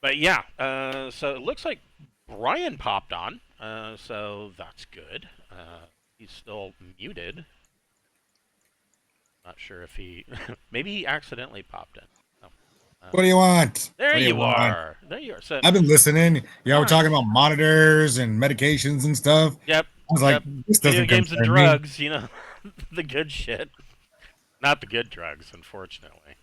But yeah, so it looks like Brian popped on, so that's good. He's still muted. Not sure if he maybe he accidentally popped in. Oh, What do you want? there What do you you want? are. There you are. So I've been listening. We're talking nice. about monitors and medications and stuff. Yep. I was like, Yep. this Video doesn't games and concern me. drugs. The good shit. Not the good drugs, unfortunately.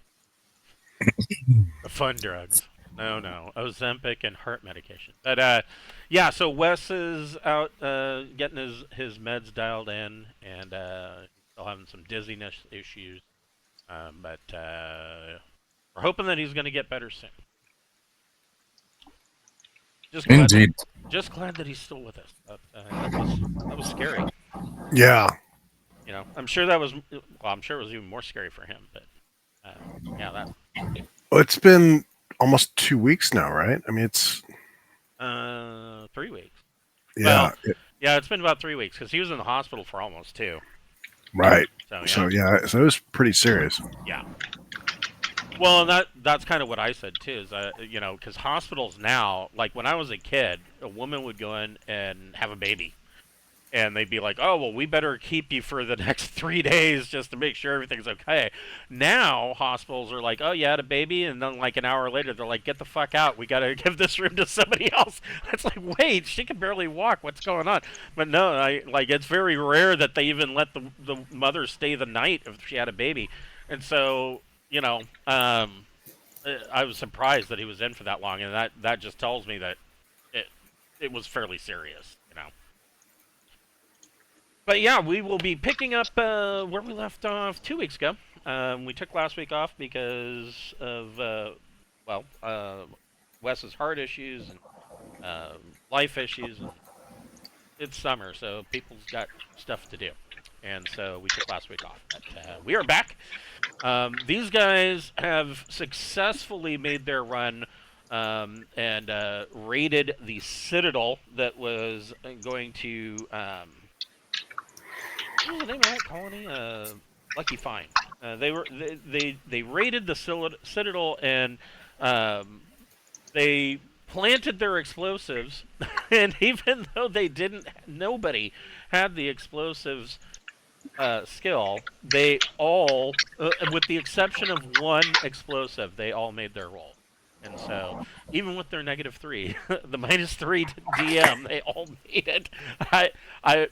The fun drugs. No, no. Ozempic and heart medication. But yeah. So Wes is out getting his meds dialed in, and still having some dizziness issues. But we're hoping that he's going to get better soon. Just glad that Indeed. he's still with us. That was scary. Yeah. I'm sure that was well. I'm sure it was even more scary for him. But yeah, that Well, it's been almost 2 weeks now, right? I mean, it's 3 weeks. Well, yeah, yeah, it's been about 3 weeks because he was in the hospital for almost 2. right. So yeah, So yeah, so it was pretty serious. yeah. Well, and that's kind of what I said too. Is because hospitals now, like when I was a kid, a woman would go in and have a baby, and they'd be like, "Oh, well, we better keep you for the next 3 days just to make sure everything's okay." Now hospitals are like, "Oh, you had a baby," and then like an hour later, they're like, "Get the fuck out! We gotta give this room to somebody else." It's like, wait, she can barely walk. What's going on? But no, it's very rare that they even let the mother stay the night if she had a baby, and so I was surprised that he was in for that long, and that just tells me that it it was fairly serious. But yeah, we will be picking up where we left off 2 weeks ago. We took last week off because of Wes's heart issues and life issues. And it's summer, so people's got stuff to do, and so we took last week off. But we are back. These guys have successfully made their run and raided the Citadel that was going to. What was the name of that colony? Lucky Find. They raided the Citadel and they planted their explosives, and even though nobody had the explosives skill, they all, with the exception of one explosive, they all made their roll. And so, even with their -3, the -3 to DM, they all made it. I, I,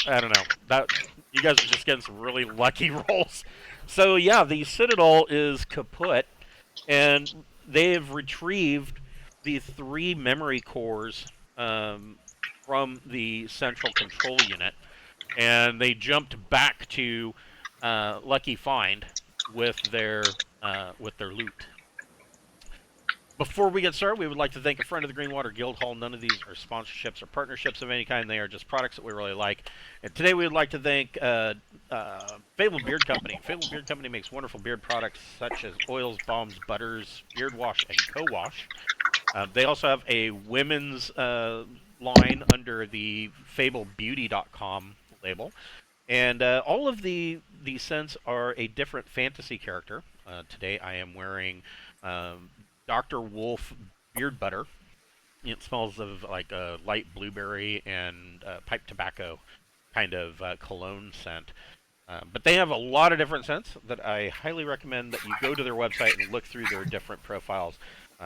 I don't know. That you guys are just getting some really lucky rolls. So yeah, the Citadel is kaput, and they have retrieved the 3 memory cores from the central control unit, and they jumped back to Lucky Find with their loot. Before we get started, we would like to thank a friend of the Greenwater Guildhall. None of these are sponsorships or partnerships of any kind. They are just products that we really like. And today we would like to thank Fable Beard Company. Fable Beard Company makes wonderful beard products such as oils, balms, butters, beard wash, and co-wash. They also have a women's line under the FableBeauty.com label. And all of the scents are a different fantasy character. Today I am wearing Dr. Wolf beard butter. It smells of like a light blueberry and pipe tobacco kind of cologne scent. But they have a lot of different scents that I highly recommend that you go to their website and look through their different profiles.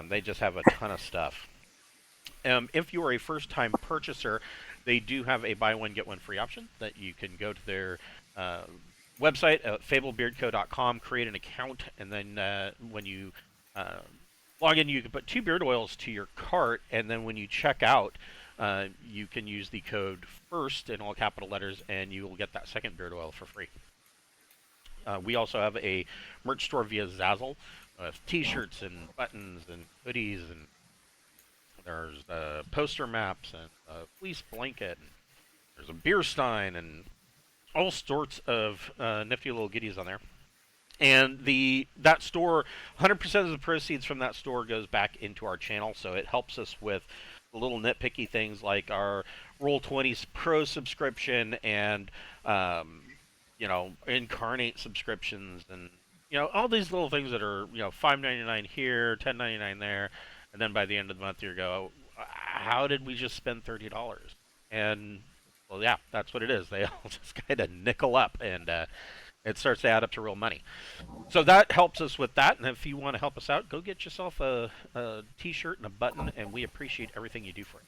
They just have a ton of stuff. If you are a first-time purchaser, they do have a buy one get one free option that you can go to their website at fablebeardco.com, create an account, and then when you log in, you can put 2 beard oils to your cart, and then when you check out, you can use the code FIRST in all capital letters, and you will get that second beard oil for free. We also have a merch store via Zazzle with t-shirts and buttons and hoodies, and there's poster maps and a fleece blanket, and there's a beer stein, and all sorts of nifty little goodies on there. And that store, 100% of the proceeds from that store goes back into our channel, so it helps us with the little nitpicky things like our Roll20 Pro subscription and Incarnate subscriptions, and all these little things that are $5.99 here, $10.99 there. and then by the end of the month you go, how did we just spend $30? And well, yeah, that's what it is. They all just kind of nickel up, and it starts to add up to real money. So that helps us with that. And if you want to help us out, go get yourself a T-shirt and a button, and we appreciate everything you do for it.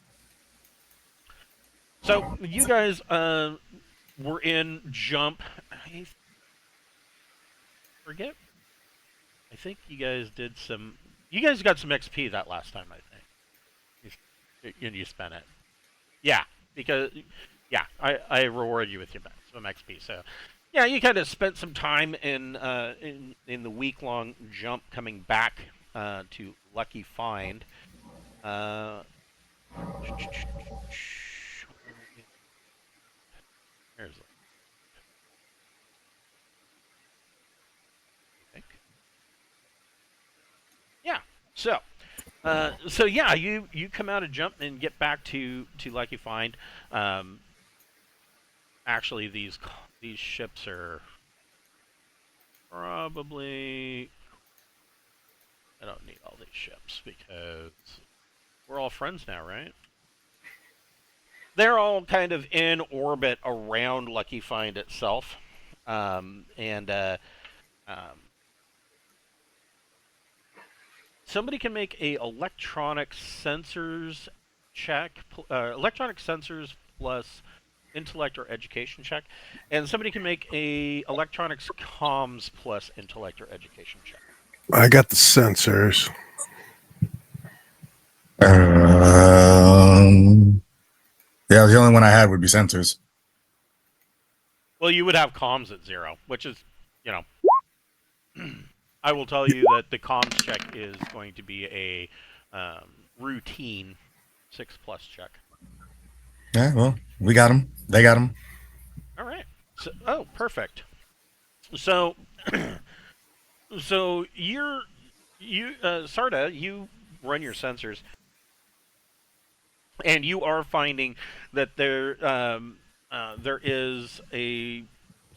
So you guys were in Jump. I forget. I think you guys did some. You guys got some XP that last time, I think. You spent it. Yeah, because I rewarded you with some XP. So yeah, you kind of spent some time in the week-long Jump coming back to Lucky Find. There's I think. Yeah. So yeah, you come out of Jump and get back to Lucky Find. Actually, these ships are probably. I don't need all these ships because we're all friends now, right? They're all kind of in orbit around Lucky Find itself, somebody can make a electronic sensors check, electronic sensors plus intellect or education check, and somebody can make a electronics comms plus intellect or education check. I got the sensors. Yeah, the only one I had would be sensors. Well, you would have comms at 0, which is, I will tell you that the comms check is going to be a routine 6+ check. Yeah, well, we got them. They got them. All right. So, oh, perfect. So, so Sarda, you run your sensors, and you are finding that there is a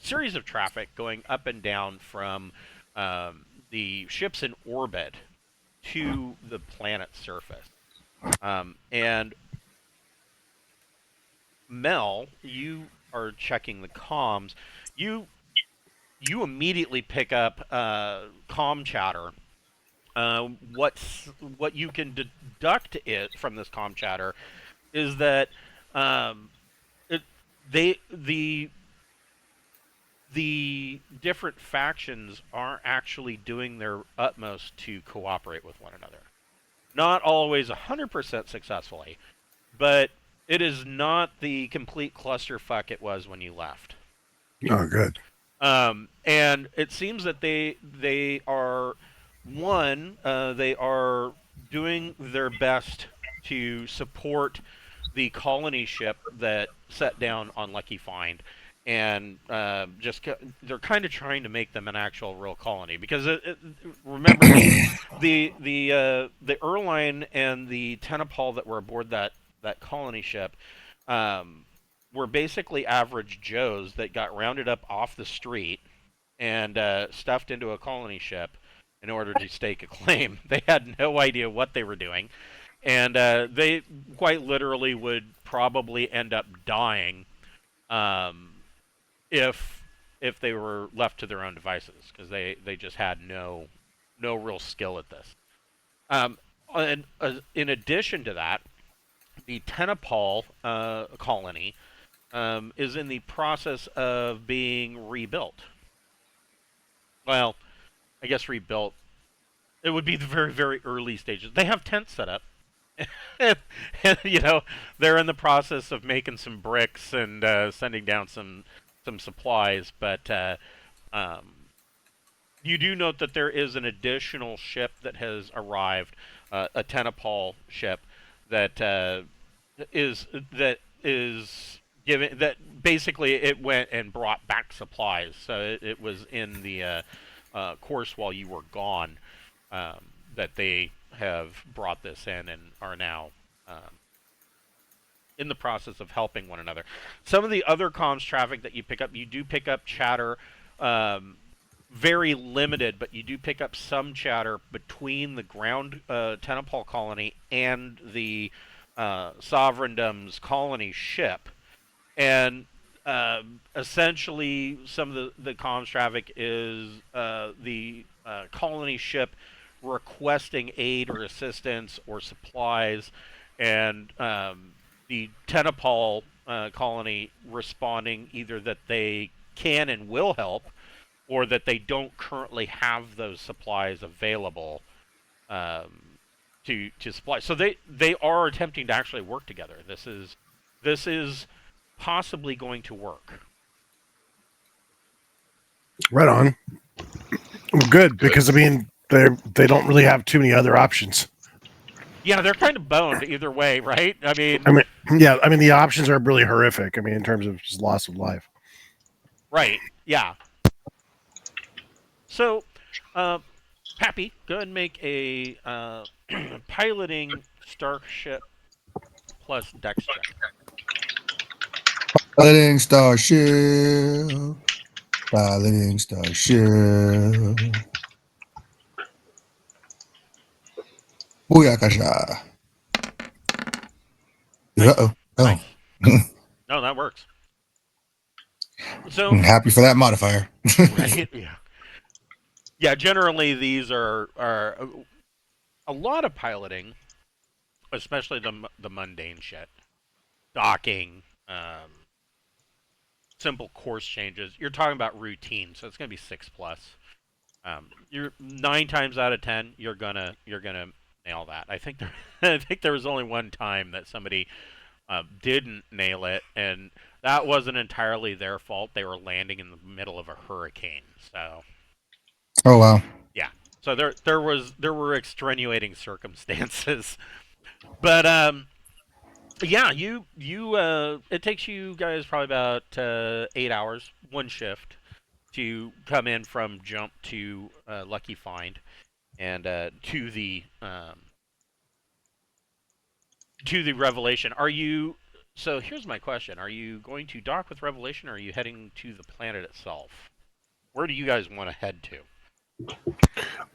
series of traffic going up and down from the ships in orbit to the planet's surface. And Mel, you are checking the comms. You immediately pick up comm chatter. What you can deduct from this comm chatter is that the different factions are actually doing their utmost to cooperate with one another. Not always 100% successfully, but it is not the complete clusterfuck it was when you left. Oh, good. And it seems that they are they are doing their best to support the colony ship that set down on Lucky Find, and they're kind of trying to make them an actual real colony, because remember the Erline and the Tenipal that were aboard that colony ship were basically average Joes that got rounded up off the street and stuffed into a colony ship in order to stake a claim. They had no idea what they were doing, and they quite literally would probably end up dying if they were left to their own devices, because they just had no real skill at this. And in addition to that, the Tenipal colony is in the process of being rebuilt. Well, I guess rebuilt. It would be the very, very early stages. They have tents set up. and, they're in the process of making some bricks and sending down some supplies. But you do note that there is an additional ship that has arrived, a Tenipal ship that is given, that basically it went and brought back supplies. So it was in the course while you were gone that they have brought this in and are now in the process of helping one another. Some of the other comms traffic that you pick up do pick up chatter very limited, but you do pick up some chatter between the ground Tenipal colony and the Sovereigndoms colony ship. And essentially, some of the comms traffic is the colony ship requesting aid or assistance or supplies, and the Tenipal colony responding either that they can and will help, or that they don't currently have those supplies available to supply. So they are attempting to actually work together. This is possibly going to work. Right on. Well, good, because I mean they don't really have too many other options. Yeah, they're kind of boned either way, right? I mean, the options are really horrific. I mean, in terms of just loss of life. right? Yeah. So, Pappy, go ahead and make a piloting Starship plus Dex check. Piloting starship. Piloting starship. Booyakasha. Nice. Uh-oh. Oh. Nice. No, that works. So I'm happy for that modifier. right? Yeah. Yeah, generally these are a lot of piloting, especially the mundane shit. Docking, simple course changes. You're talking about routine, so it's going to be 6+. You're 9 times out of 10, you're gonna nail that. I think there was only one time that somebody didn't nail it, and that wasn't entirely their fault. They were landing in the middle of a hurricane, so. Oh wow. Yeah. So there were extenuating circumstances, but yeah, you it takes you guys probably about 8 hours, one shift, to come in from jump to Lucky Find, and to the Revelation. Are you? So here's my question: are you going to dock with Revelation, or are you heading to the planet itself? Where do you guys want to head to?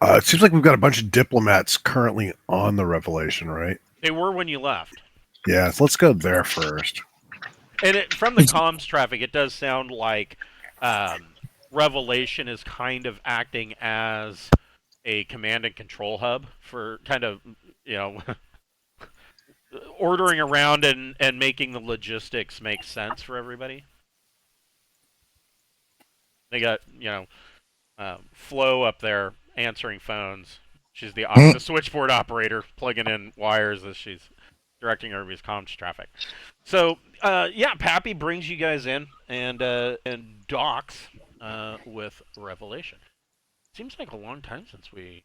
It seems like we've got a bunch of diplomats currently on the Revelation, right? They were when you left. Yeah, so let's go there first. And from the comms traffic, it does sound like Revelation is kind of acting as a command and control hub for kind of, ordering around and making the logistics make sense for everybody. They got, Flo up there answering phones. She's the switchboard operator, plugging in wires as she's directing everybody's comms traffic. So, Pappy brings you guys in and docks with Revelation. Seems like a long time since we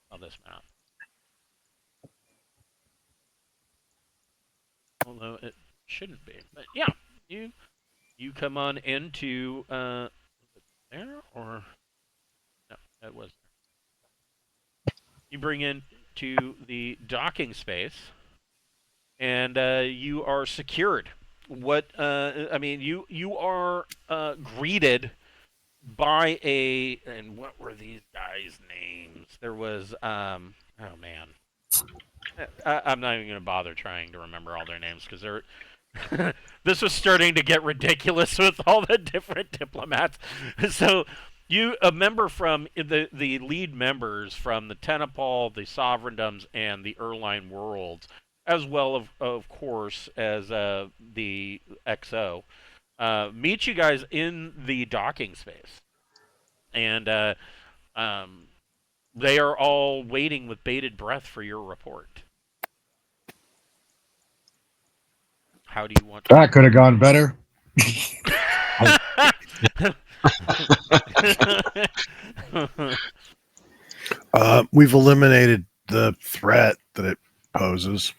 saw this map. Although it shouldn't be. But yeah, you come on into there, or no, that was there. You bring in to the docking space, and you are secured. You are greeted by and what were these guys' names? There was oh man, I'm not even going to bother trying to remember all their names because they're this was starting to get ridiculous with all the different diplomats. So a member from the lead members from the Tenipal, the Sovereigndoms, and the Erline Worlds, as well of course as the XO, meet you guys in the docking space, and they are all waiting with bated breath for your report. How do you want to? That could have gone better. We've eliminated the threat that it poses.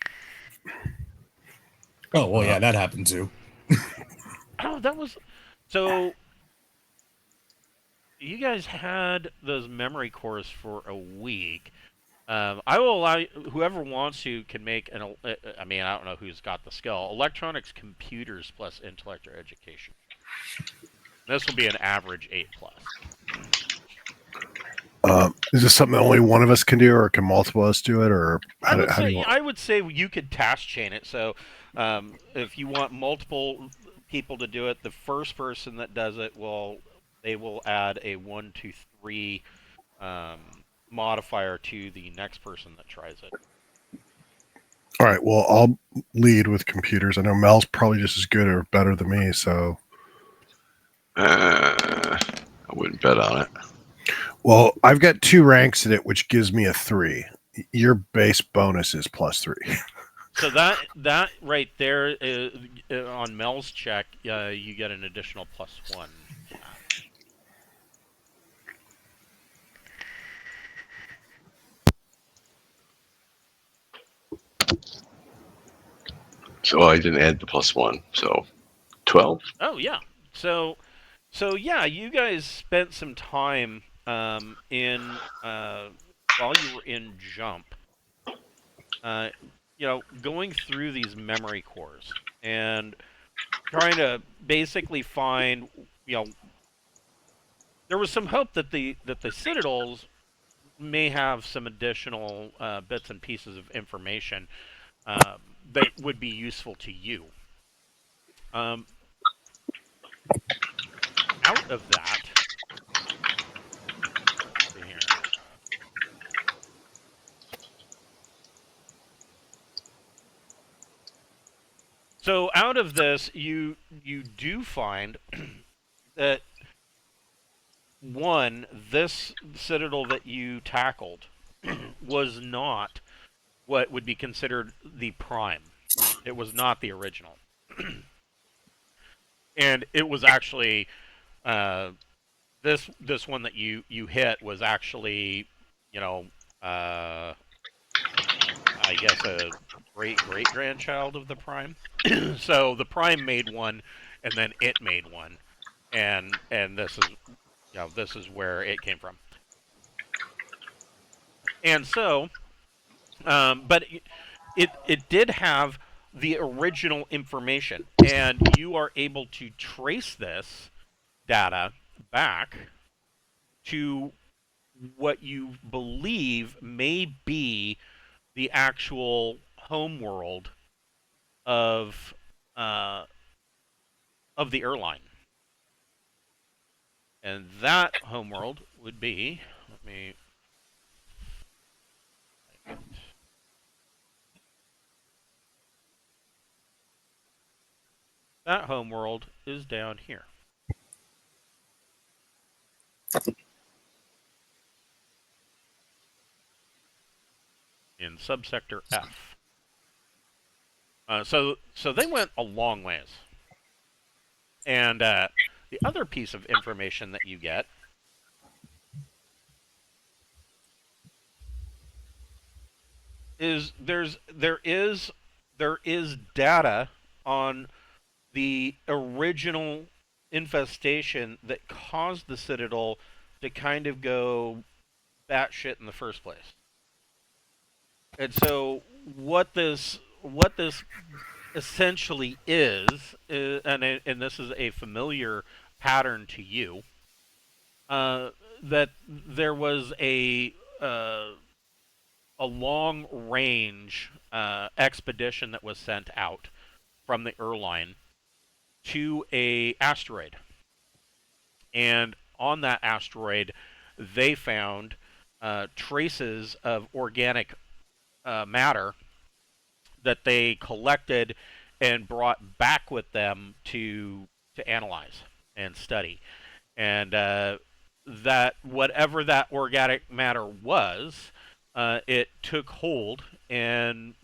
Oh well, yeah, that happened too. Oh, that was so. You guys had those memory cores for a week. I will allow whoever wants to can make an. I mean, I don't know who's got the skill. Electronics, computers plus intellect or education. This will be an average 8+. Is this something that only one of us can do, or can multiple of us do it, or I would how do say you want? I would say you could task chain it. So if you want multiple people to do it, the first person that does it will add a 1, 2, 3 um, modifier to the next person that tries it. All right. Well, I'll lead with computers. I know Mel's probably just as good or better than me. So, I wouldn't bet on it. well, I've got 2 ranks in it, which gives me a 3. Your base bonus is +3. So that right there on Mel's check, you get an additional +1. So I didn't add the +1. So 12. Oh yeah. So yeah, you guys spent some time in while you were in jump, uh, going through these memory cores and trying to basically find, there was some hope that the Citadels may have some additional bits and pieces of information that would be useful to you. Um, Out of that, let's see here. So out of this, you do find that one, this Citadel that you tackled was not what would be considered the prime. It was not the original, and it was actually this one that you hit was actually, you know, uh, I guess a great grandchild of the prime. So the prime made one, and then it made one, and this is where it came from. And so, but it did have the original information, and you are able to trace this data back to what you believe may be the actual home world of uh, of the Erline, and that home world would be. Let me. That home world is down here. In subsector F. So they went a long ways. And the other piece of information that you get is there is data on the original infestation that caused the Citadel to kind of go batshit in the first place. And so what this essentially is, and this is a familiar pattern to you, that there was a long range expedition that was sent out from the Erline to a asteroid, and on that asteroid, they found traces of organic matter that they collected and brought back with them to analyze and study, and that whatever that organic matter was, it took hold and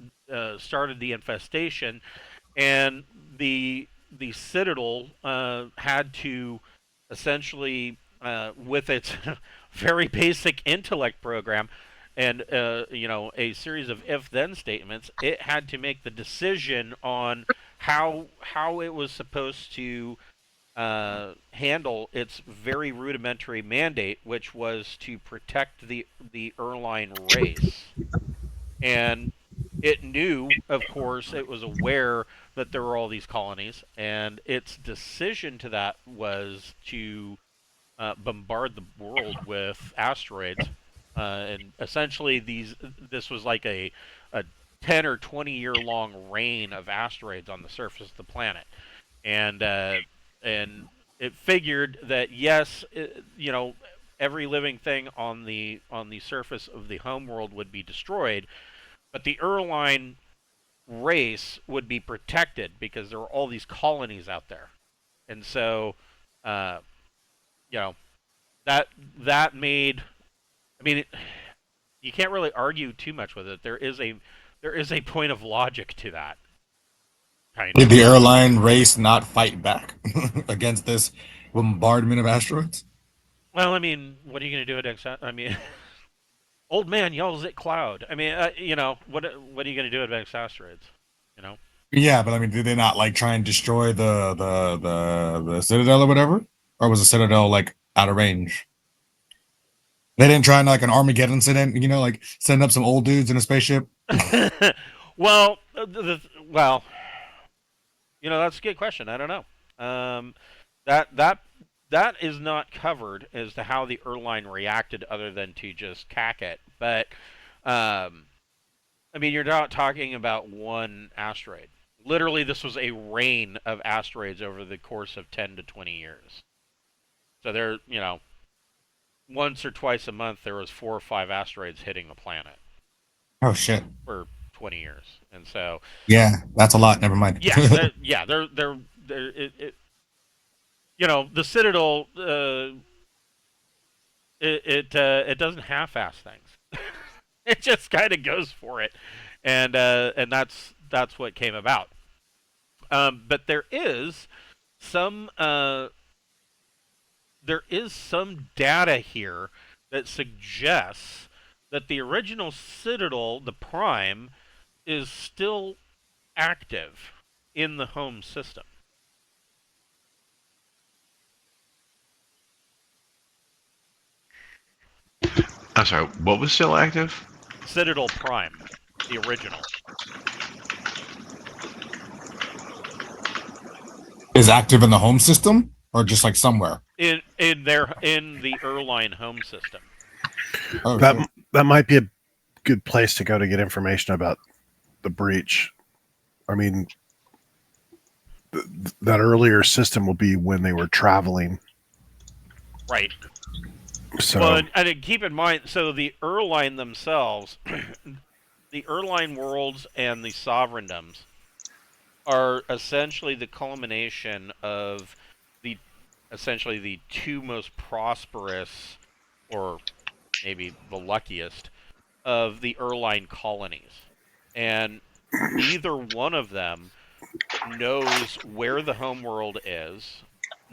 started the infestation, and the Citadel had to essentially, with its very basic intellect program and a series of if-then statements, it had to make the decision on how it was supposed to handle its very rudimentary mandate, which was to protect the Erline race. And it knew, of course, it was aware that there were all these colonies, and its decision to that was to bombard the world with asteroids, and essentially this was like a 10 or 20 year long rain of asteroids on the surface of the planet, and it figured that yes, every living thing on the surface of the homeworld would be destroyed, but the Erline race would be protected because there were all these colonies out there, and so uh, you know that made. I mean, you can't really argue too much with it. There is a point of logic to that, kind Did of. the airline race not fight back against this bombardment of asteroids? Well, I mean, what are you going to do against that? I mean, old man yells at cloud. I mean, what are you going to do against asteroids? You know. Yeah, but I mean, did they not like try and destroy the Citadel or whatever? Or was the Citadel like out of range? They didn't try and like an Armageddon incident, like send up some old dudes in a spaceship. Well, well, that's a good question. I don't know. That that that is not covered as to how the Erline reacted, other than to just cack it. But um, I mean, you're not talking about one asteroid. Literally, this was a rain of asteroids over the course of 10 to 20 years. So once or twice a month, there was 4 or 5 asteroids hitting the planet Oh shit. for 20 years, and so Yeah, that's a lot. Never mind. yeah, the Citadel, it doesn't half-ass things. It just kind of goes for it, and that's what came about. But some there is some data here that suggests that the original Citadel, the Prime, is still active in the home system. I'm sorry, what was still active? Citadel Prime, the original. Is active in the home system or just like somewhere? In the Erline home system. Oh, That shit. that might be a good place to go to get information about the breach. I mean, that earlier system will be when they were traveling. Right. So, Well, and keep in mind, so the Erline themselves, the Erline Worlds and the Sovereigndoms are essentially the culmination of essentially the two most prosperous, or maybe the luckiest, of the Erline colonies. And neither one of them knows where the homeworld is,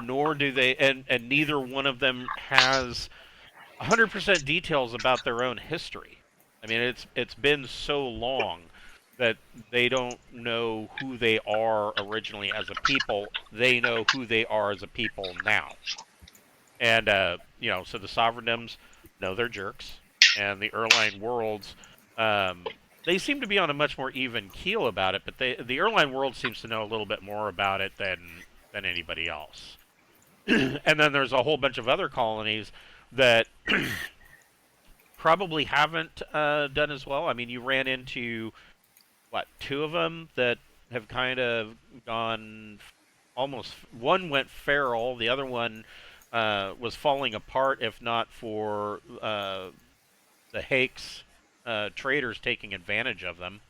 nor do they, and neither one of them has 100% details about their own history. I mean, it's been so long that they don't know who they are originally as a people. They know who they are as a people now. And so the Sovereigndoms know they're jerks, and the Erline Worlds, they seem to be on a much more even keel about it. But the Erline World seems to know a little bit more about it than anybody else. And then there's a whole bunch of other colonies that probably haven't done as well. I mean, you ran into two of them that have kind of gone almost. One went feral. The other one was falling apart, if not for the Hakes traders taking advantage of them.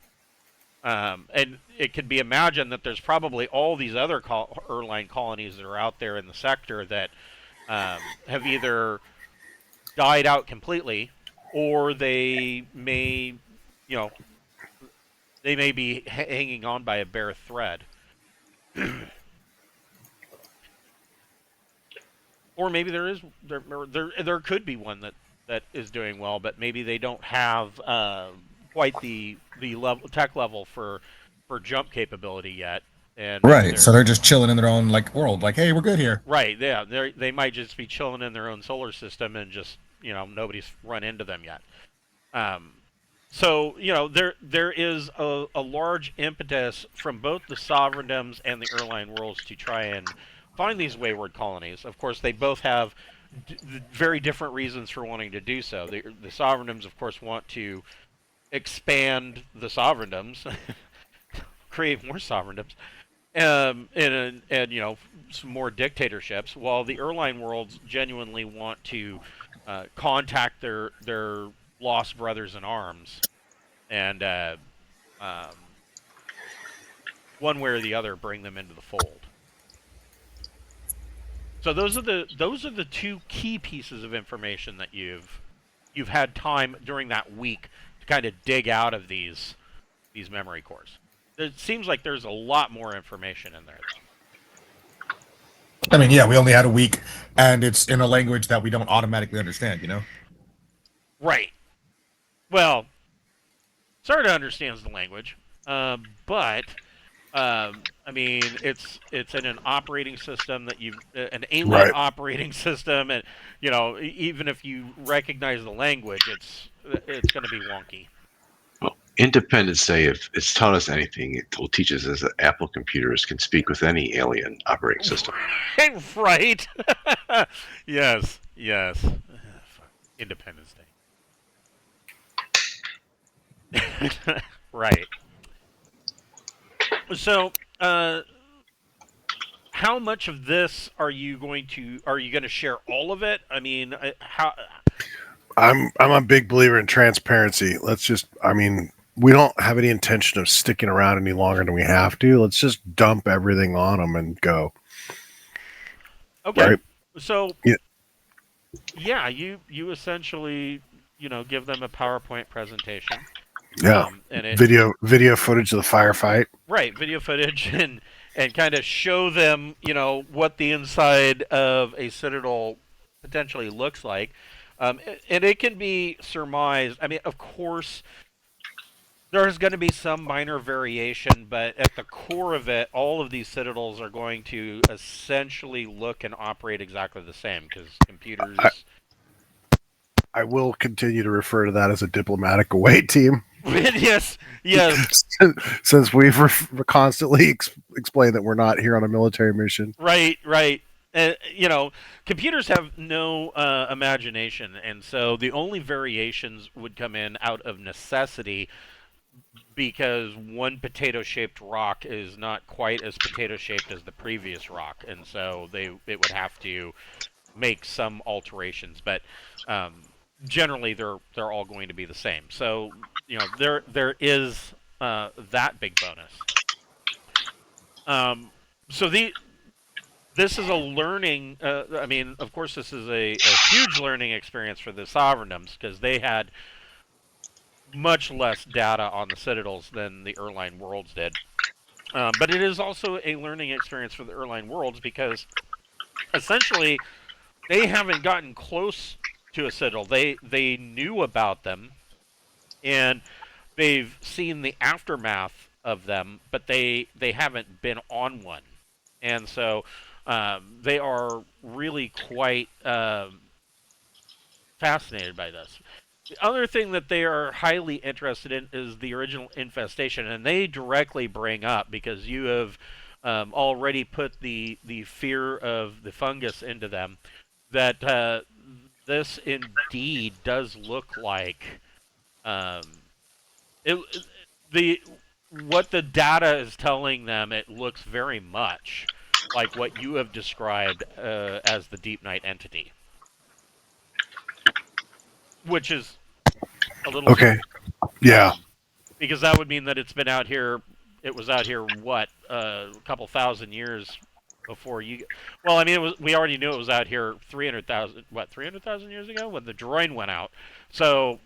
And it can be imagined that there's probably all these other Erline colonies that are out there in the sector that have either died out completely, or they may be hanging on by a bare thread. Or maybe there could be one that is doing well, but maybe they don't have quite the tech level for jump capability yet. And maybe Right. So they're just chilling in their own like world. Like, hey, we're good here. right. Yeah, they might just be chilling in their own solar system, and just nobody's run into them yet. So there is a large impetus from both the Sovereigndoms and the Erline Worlds to try and find these wayward colonies. Of course, they both have very different reasons for wanting to do so. The Sovereigndoms, of course, want to expand the Sovereigndoms, create more Sovereigndoms, and some more dictatorships, while the Erline Worlds genuinely want to contact their lost brothers in arms, and um, one way or the other bring them into the fold. So those are the two key pieces of information that you've had time during that week to kind of dig out of these memory cores. It seems like there's a lot more information in there, though. I mean, yeah, we only had a week, and it's in a language that we don't automatically understand, you know? Right. Well, Sarda understands the language, but I mean, it's in an operating system that an alien Right. operating system, and even if you recognize the language, it's going to be wonky. Well, Independence Day, if it's taught us anything, it will teach us that Apple computers can speak with any alien operating system. Right. Yes. Independence Day. Right. So, how much of this are you going to share all of it? I mean, how? I'm a big believer in transparency. We don't have any intention of sticking around any longer than we have to. Let's just dump everything on them and go. Okay. Right. So, Yeah. yeah, you essentially, give them a PowerPoint presentation. Yeah. And video footage of the firefight. Right, video footage and kind of show them, what the inside of a Citadel potentially looks like. And it can be surmised. I mean, of course, there's going to be some minor variation, but at the core of it, all of these Citadels are going to essentially look and operate exactly the same, because computers... I will continue to refer to that as a diplomatic away team. Yes. Since we've constantly explained that we're not here on a military mission. Right. Computers have no imagination, and so the only variations would come in out of necessity, because one potato-shaped rock is not quite as potato-shaped as the previous rock, and so it would have to make some alterations, but generally they're all going to be the same. So there is that big bonus. So this is a learning. I mean, of course, this is a huge learning experience for the Sovereigndoms, because they had much less data on the Citadels than the Erline Worlds did. But it is also a learning experience for the Erline Worlds, because essentially they haven't gotten close to a Citadel. They knew about them, and they've seen the aftermath of them, but they haven't been on one. And so they are really quite fascinated by this. The other thing that they are highly interested in is the original infestation, and they directly bring up, because you have already put the fear of the fungus into them, that this indeed does look like what the data is telling them. It looks very much like what you have described as the Deepnight entity, which is a little okay. Yeah, because that would mean that it's been out here. It was out here what a couple thousand years before you. Well, I mean, we already knew it was out here 300,000 years ago when the droid went out. So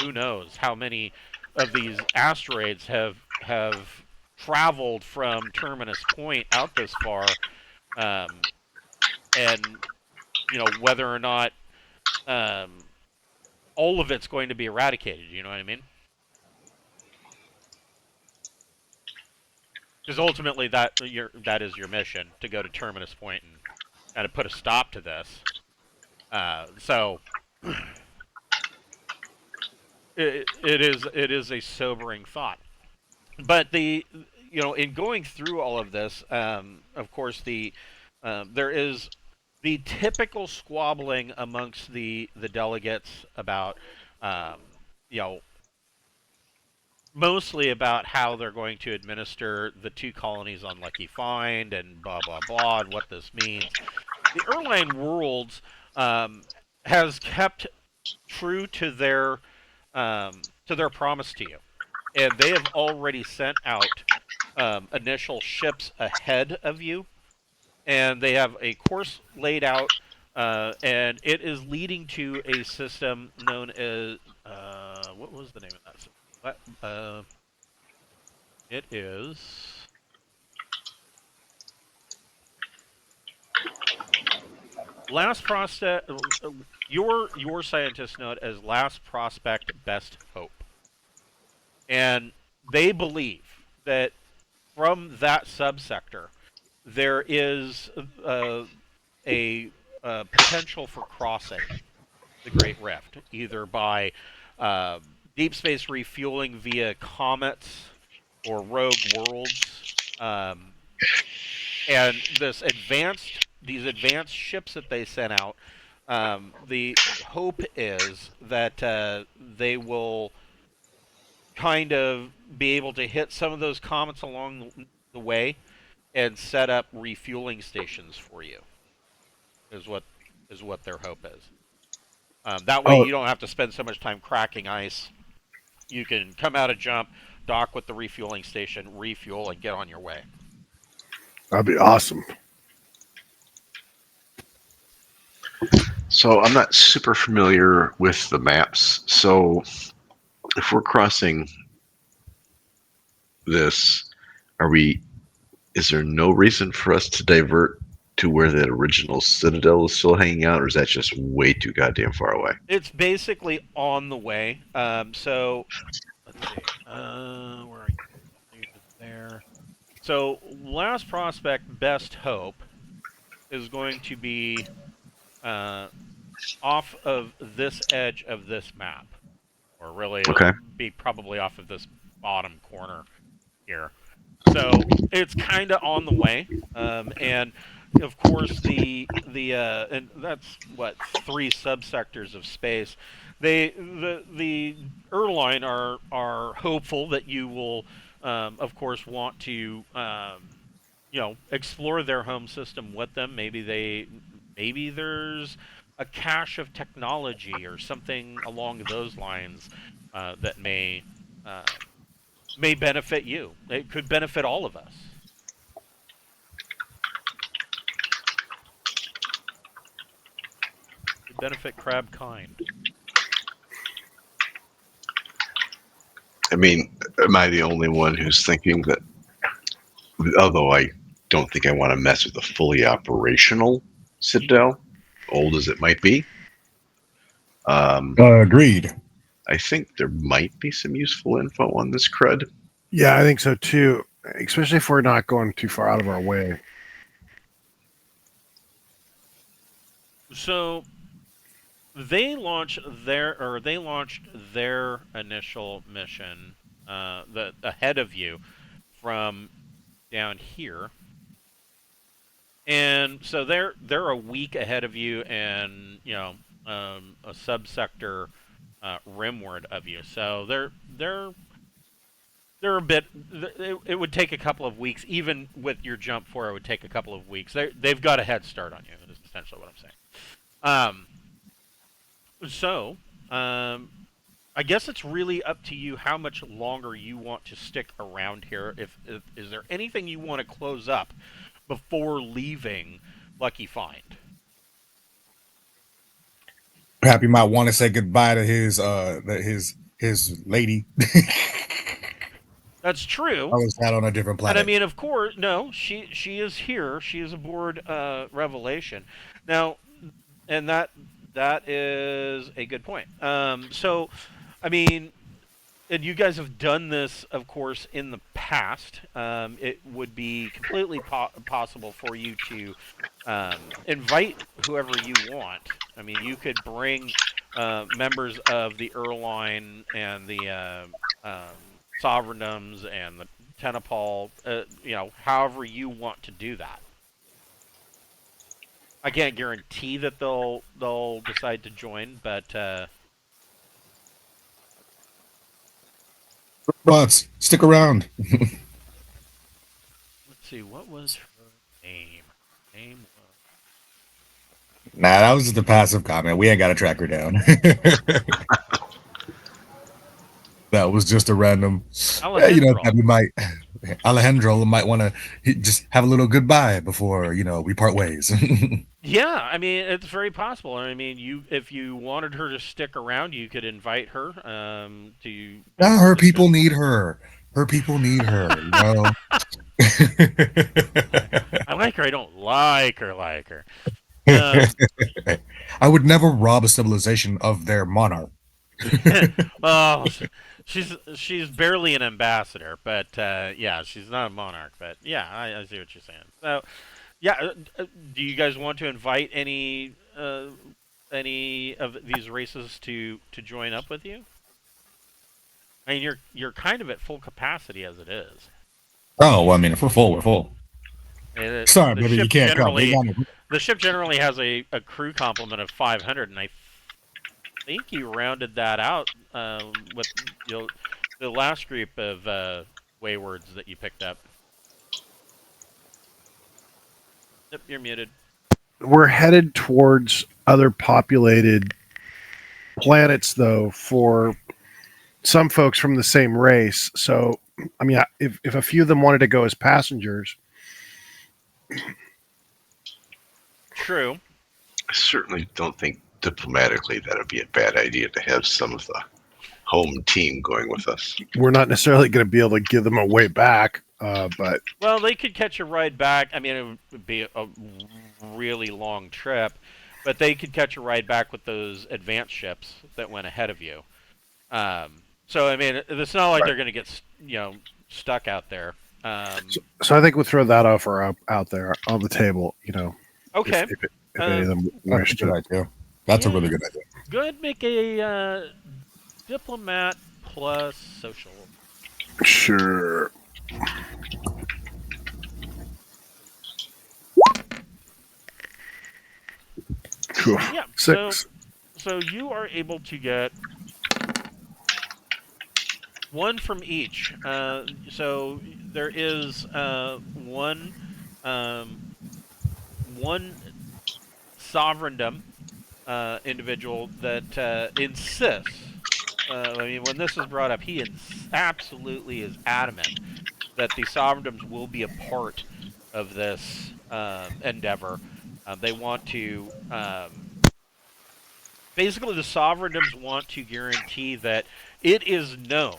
who knows how many of these asteroids have traveled from Terminus Point out this far, and whether or not all of it's going to be eradicated. You know what I mean? Because ultimately that is your mission, to go to Terminus Point and kind of put a stop to this. So it is a sobering thought. But in going through all of this, of course there is the typical squabbling amongst the delegates about, um, you know, mostly about how they're going to administer the 2 colonies on Lucky Find and blah blah blah and what this means. The Erline Worlds has kept true to their promise to you, and they have already sent out initial ships ahead of you, and they have a course laid out, and it is leading to a system known as what was the name of that system? It is last prospect. Your scientists know it as last prospect, best hope, and they believe that from that subsector there is a potential for crossing the Great Rift, either by uh, deep space refueling via comets or rogue worlds. And these advanced ships that they sent out, the hope is that they will kind of be able to hit some of those comets along the way and set up refueling stations for you. Is what their hope is. That way, Oh, you don't have to spend so much time cracking ice. You can come out of jump, dock with the refueling station, refuel, and get on your way. that'd be awesome. So I'm not super familiar with the maps. So if we're crossing this, is there no reason for us to divert to where that original Citadel is still hanging out, or is that just way too goddamn far away? It's basically on the way. So let's see. Where are you? There. So last prospect, best hope, is going to be off of this edge of this map, or really it'll Okay. be probably off of this bottom corner here. So it's kind of on the way, and of course and that's what 3 subsectors of space. The Erline are hopeful that you will, of course, want to explore their home system with them. Maybe there's a cache of technology or something along those lines that may benefit you. It could benefit all of us. It could benefit Crab Kind. I mean, am I the only one who's thinking that? Although I don't think I want to mess with a fully operational Citadel, old as it might be. Agreed. I think there might be some useful info on this crud. Yeah, I think so too. Especially if we're not going too far out of our way. So they launched their initial mission ahead of you from down here, and so they're a week ahead of you, and a subsector rimward of you. So they're a bit. It would take a couple of weeks, even with your jump 4. It would take a couple of weeks. They've got a head start on you. Is essentially what I'm saying. I guess it's really up to you how much longer you want to stick around here. If is there anything you want to close up before leaving Lucky Find? Perhaps he might want to say goodbye to his lady. That's true. I was out on a different planet. And I mean, of course, no, she is here. She is aboard Revelation now, and that is a good point. So, I mean, and you guys have done this, of course, in the past. It would be completely possible for you to invite whoever you want. I mean, you could bring members of the Erline and the Sovereigndoms and the Tenipal, however you want to do that. I can't guarantee that they'll decide to join, but Bots, stick around. let's see, what was her name? Name was Nah, that was just a passive comment. We ain't got to track her down. That was just a random. Alejandro. We might Alejandro might want to just have a little goodbye before we part ways. Yeah, I mean it's very possible. I mean, if you wanted her to stick around, you could invite her to be Now part of her the show. people need her. Her people need her. I like her. I don't like her. Like her. Um, I would never rob a civilization of their monarch. oh, she's barely an ambassador, but yeah, she's not a monarch. But yeah, I see what you're saying. So yeah, do you guys want to invite any of these races to join up with you? I mean, you're kind of at full capacity as it is. Oh, well, I mean, if we're full, we're full. Sorry, The baby, you ship can't come. generally the ship generally has a crew complement of 500, and I think you rounded that out with the last group of waywards that you picked up. Yep, you're muted. We're headed towards other populated planets, though, for some folks from the same race. So, I mean, if a few of them wanted to go as passengers, True. I certainly don't think diplomatically that would be a bad idea to have some of the home team going with us. we're not necessarily going to be able to give them a way back. But Well, they could catch a ride back. I mean, it would be a really long trip, but they could catch a ride back with those advanced ships that went ahead of you. So I mean, it's not like they're going to get stuck out there. so I think we'll throw that offer out there on the table. Okay. If any of them That's wish a good to. idea. That's a Yeah. really good idea. Go ahead and make a diplomat plus social. Sure. Cool. Yeah. 6. So you are able to get one from each. So there is one sovereigndom individual that insists. I mean, when this is brought up, he absolutely is adamant that the Sovereigndoms will be a part of this endeavor. They want to. Basically, the Sovereigndoms want to guarantee that it is known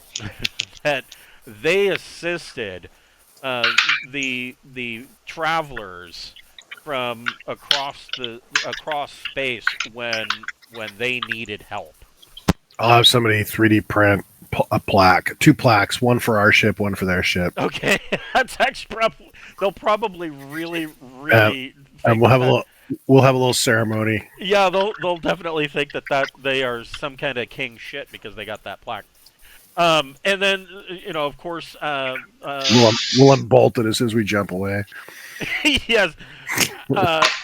that they assisted the travelers from across space when they needed help. I'll have somebody 3D print a plaque, 2 plaques, one for our ship, one for their ship. Okay, that's actually probably they'll probably really And think we'll have a little ceremony. yeah, they'll definitely think that they are some kind of king shit because they got that plaque. And then of course, We'll unbolt it as soon as we jump away. yes,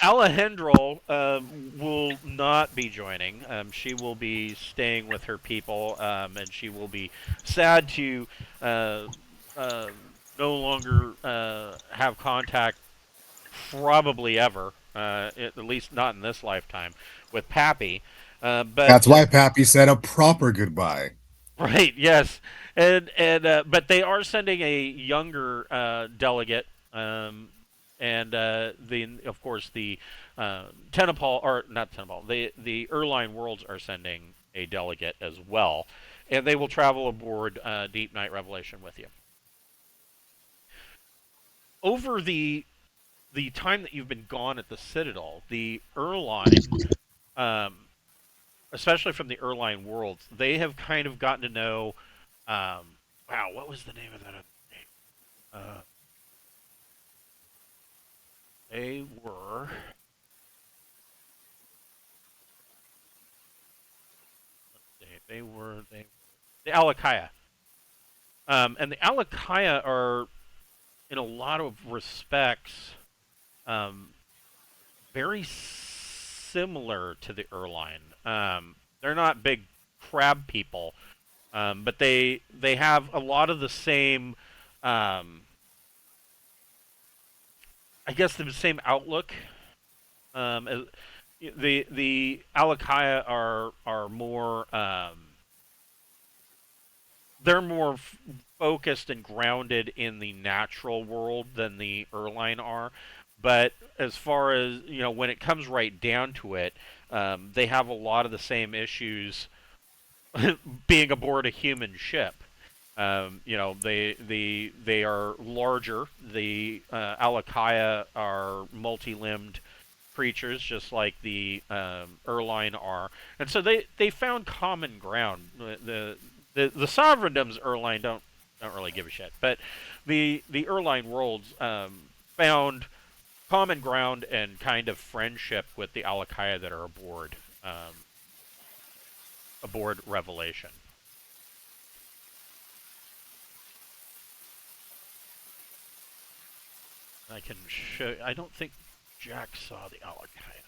Alejandro will not be joining. She will be staying with her people, and she will be sad to no longer have contact, probably ever, at least not in this lifetime, with Pappy. But That's why Pappy said a proper goodbye. right, yes, and but they are sending a younger delegate. And of course the Tenipal, or not Tenipal, the Erline Worlds are sending a delegate as well, and they will travel aboard Deepnight Revelation with you. Over the time that you've been gone at the Citadel, the Erline, especially from the Erline Worlds, they have kind of gotten to know. Wow, what was the name of that? They were. They were the Alakaya. And the Alakaya are, in a lot of respects, very similar to the Erline. They're not big crab people, but they have a lot of the same, I guess, the same outlook. As, the Alakaya are more they're more focused and grounded in the natural world than the Erline are. But as far as when it comes right down to it, they have a lot of the same issues being aboard a human ship. They are larger. The Alakaya are multi-limbed creatures, just like the Erline are, and so they found common ground. The Sovereigndoms Erline don't really give a shit, but the Erline Worlds found common ground and kind of friendship with the Alakaya that are aboard Revelation. I can show. I don't think Jack saw the Alakaya.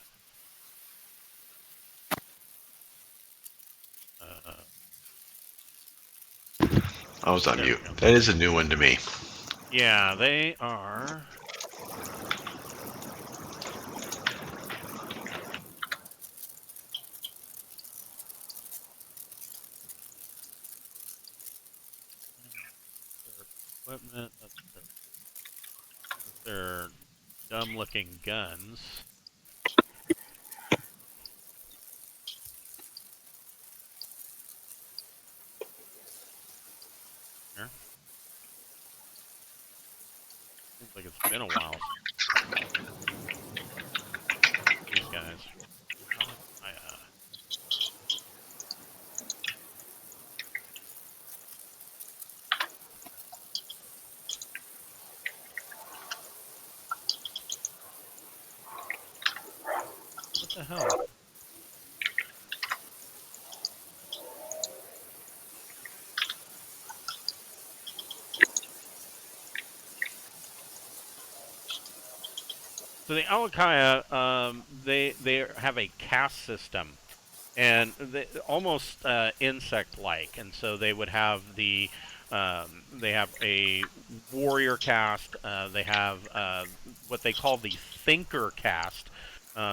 I was on mute. That is a new one to me. Yeah, they are. Their equipment. That's their dumb-looking guns. Here. Seems like it's been a while. These guys. What the hell? So the Alakaya, they have a caste system, and almost insect-like, and so they would have they have a warrior caste. They have what they call the thinker caste.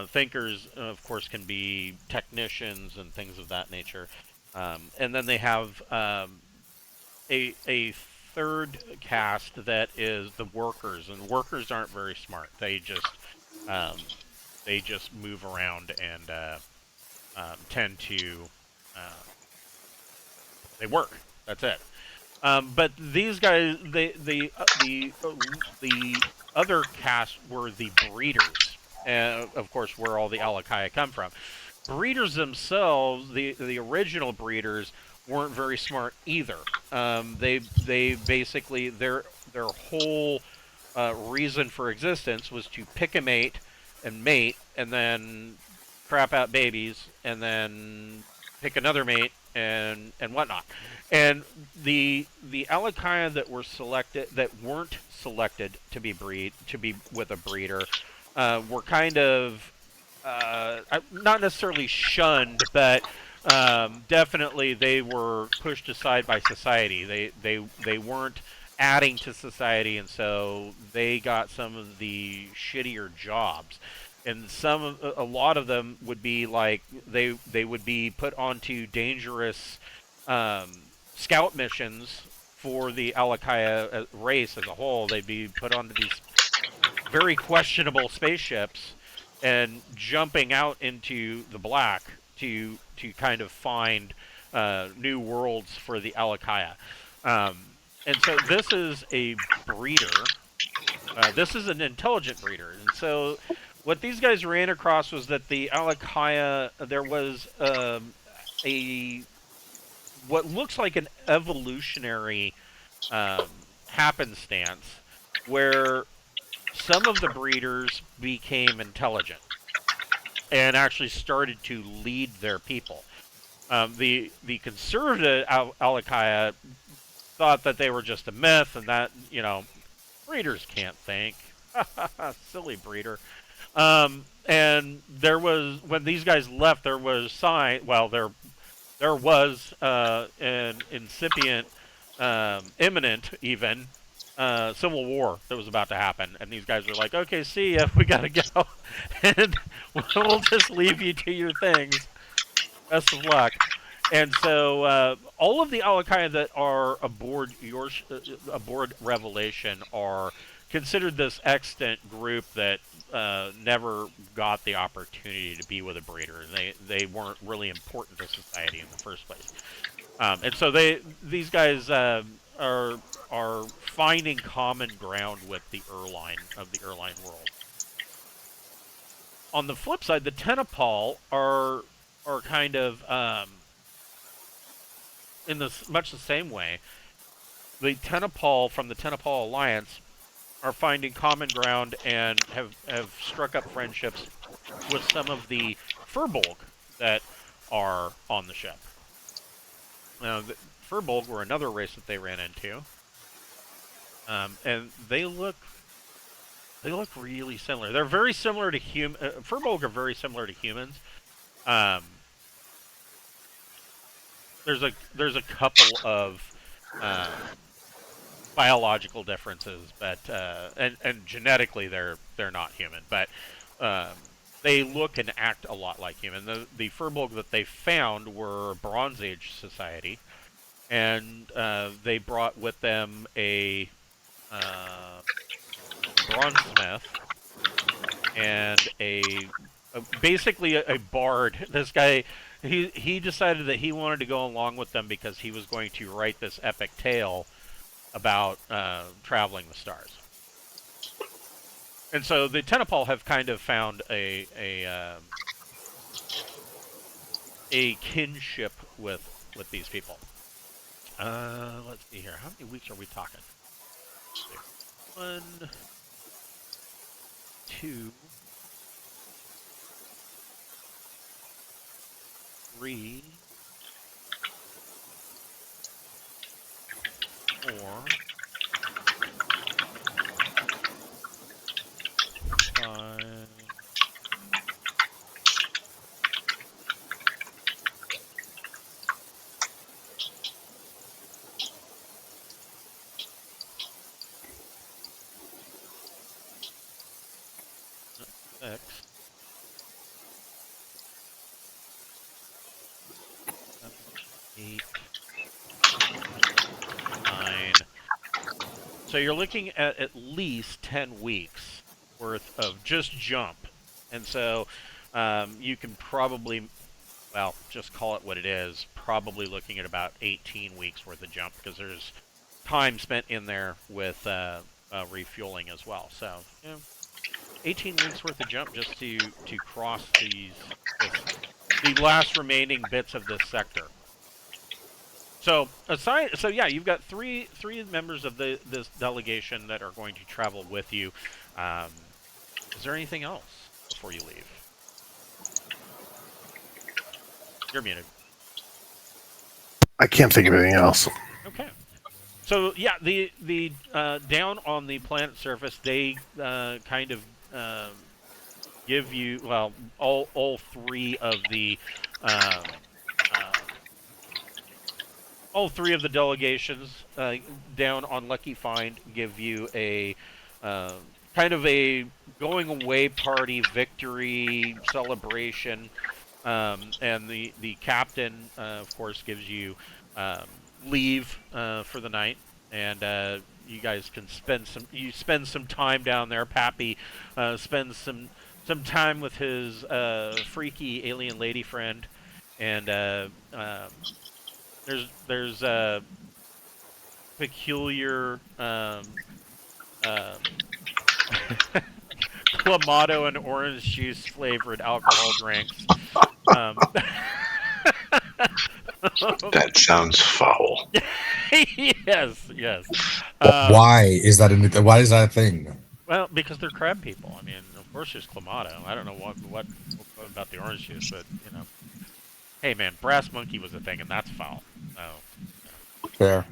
Thinkers, of course, can be technicians and things of that nature, and then they have a third caste that is the workers, and workers aren't very smart. Um, they just move around and tend to they work. That's it. But these guys, the other caste were the breeders, of course, where all the Alakaya come from. Breeders themselves, the original breeders, weren't very smart either. They basically their whole reason for existence was to pick a mate and mate, and then crap out babies, and then pick another mate and whatnot. And the Alakaya that weren't selected to be with a breeder were kind of not necessarily shunned, but definitely they were pushed aside by society. They weren't adding to society, and so they got some of the shittier jobs. And a lot of them would be like they would be put onto dangerous scout missions for the Alakaya race as a whole. They'd be put onto these very questionable spaceships and jumping out into the black to kind of find new worlds for the Alakaya. And so this is a breeder. This is an intelligent breeder. And so what these guys ran across was that the Alakaya, there was what looks like an evolutionary happenstance where some of the breeders became intelligent and actually started to lead their people. The conservative Alakaya thought that they were just a myth and that, breeders can't think. Silly breeder. And there was, when these guys left, there was there was an incipient, imminent even, civil war that was about to happen, and these guys were like, "Okay, see ya, we gotta go, and we'll just leave you to your things. Best of luck." And so all of the Alakai that are aboard Revelation are considered this extant group that never got the opportunity to be with a breeder. They weren't really important to society in the first place. And so these guys are finding common ground with the Erline of the Erline world. On the flip side, the Tenipal are kind of in this much the same way. The Tenipal from the Tenipal Alliance are finding common ground and have struck up friendships with some of the Furbolg that are on the ship. Now, the Furbolg were another race that they ran into, and they look really similar. They're very similar to Furbolg are very similar to humans. There's a couple of biological differences, but and genetically they're not human, but they look and act a lot like human. The Furbolg that they found were Bronze Age society, and they brought with them a bronzesmith and basically a bard. This guy, he decided that he wanted to go along with them because he was going to write this epic tale about traveling the stars. And so the Tenipal have kind of found a kinship with these people. Let's see here. How many weeks are we talking? 1, 2, 3, 4, 5, 6, 7, 8, 9. So you're looking at least 10 weeks worth of just jump. And so you can probably, well, just call it what it is, probably looking at about 18 weeks worth of jump, because there's time spent in there with refueling as well. So, 18 weeks worth of jump just to cross the last remaining bits of this sector. So yeah, you've got three members of this delegation that are going to travel with you. Is there anything else before you leave? You're muted. I can't think of anything else. Okay. So yeah, the down on the planet surface, they kind of give you, well, all three of the delegations down on Lucky Find give you a kind of a going away party, victory celebration, and the captain, of course, gives you leave for the night, and you guys can spend some time down there. Pappy spends some time with his freaky alien lady friend, and there's a peculiar Clamato and orange juice flavored alcohol drinks. That sounds foul. Yes. Why is that a thing? Well, because they're crab people. I mean, of course there's Clamato. I don't know what about the orange juice, but hey man, brass monkey was a thing, and that's foul. So, Fair.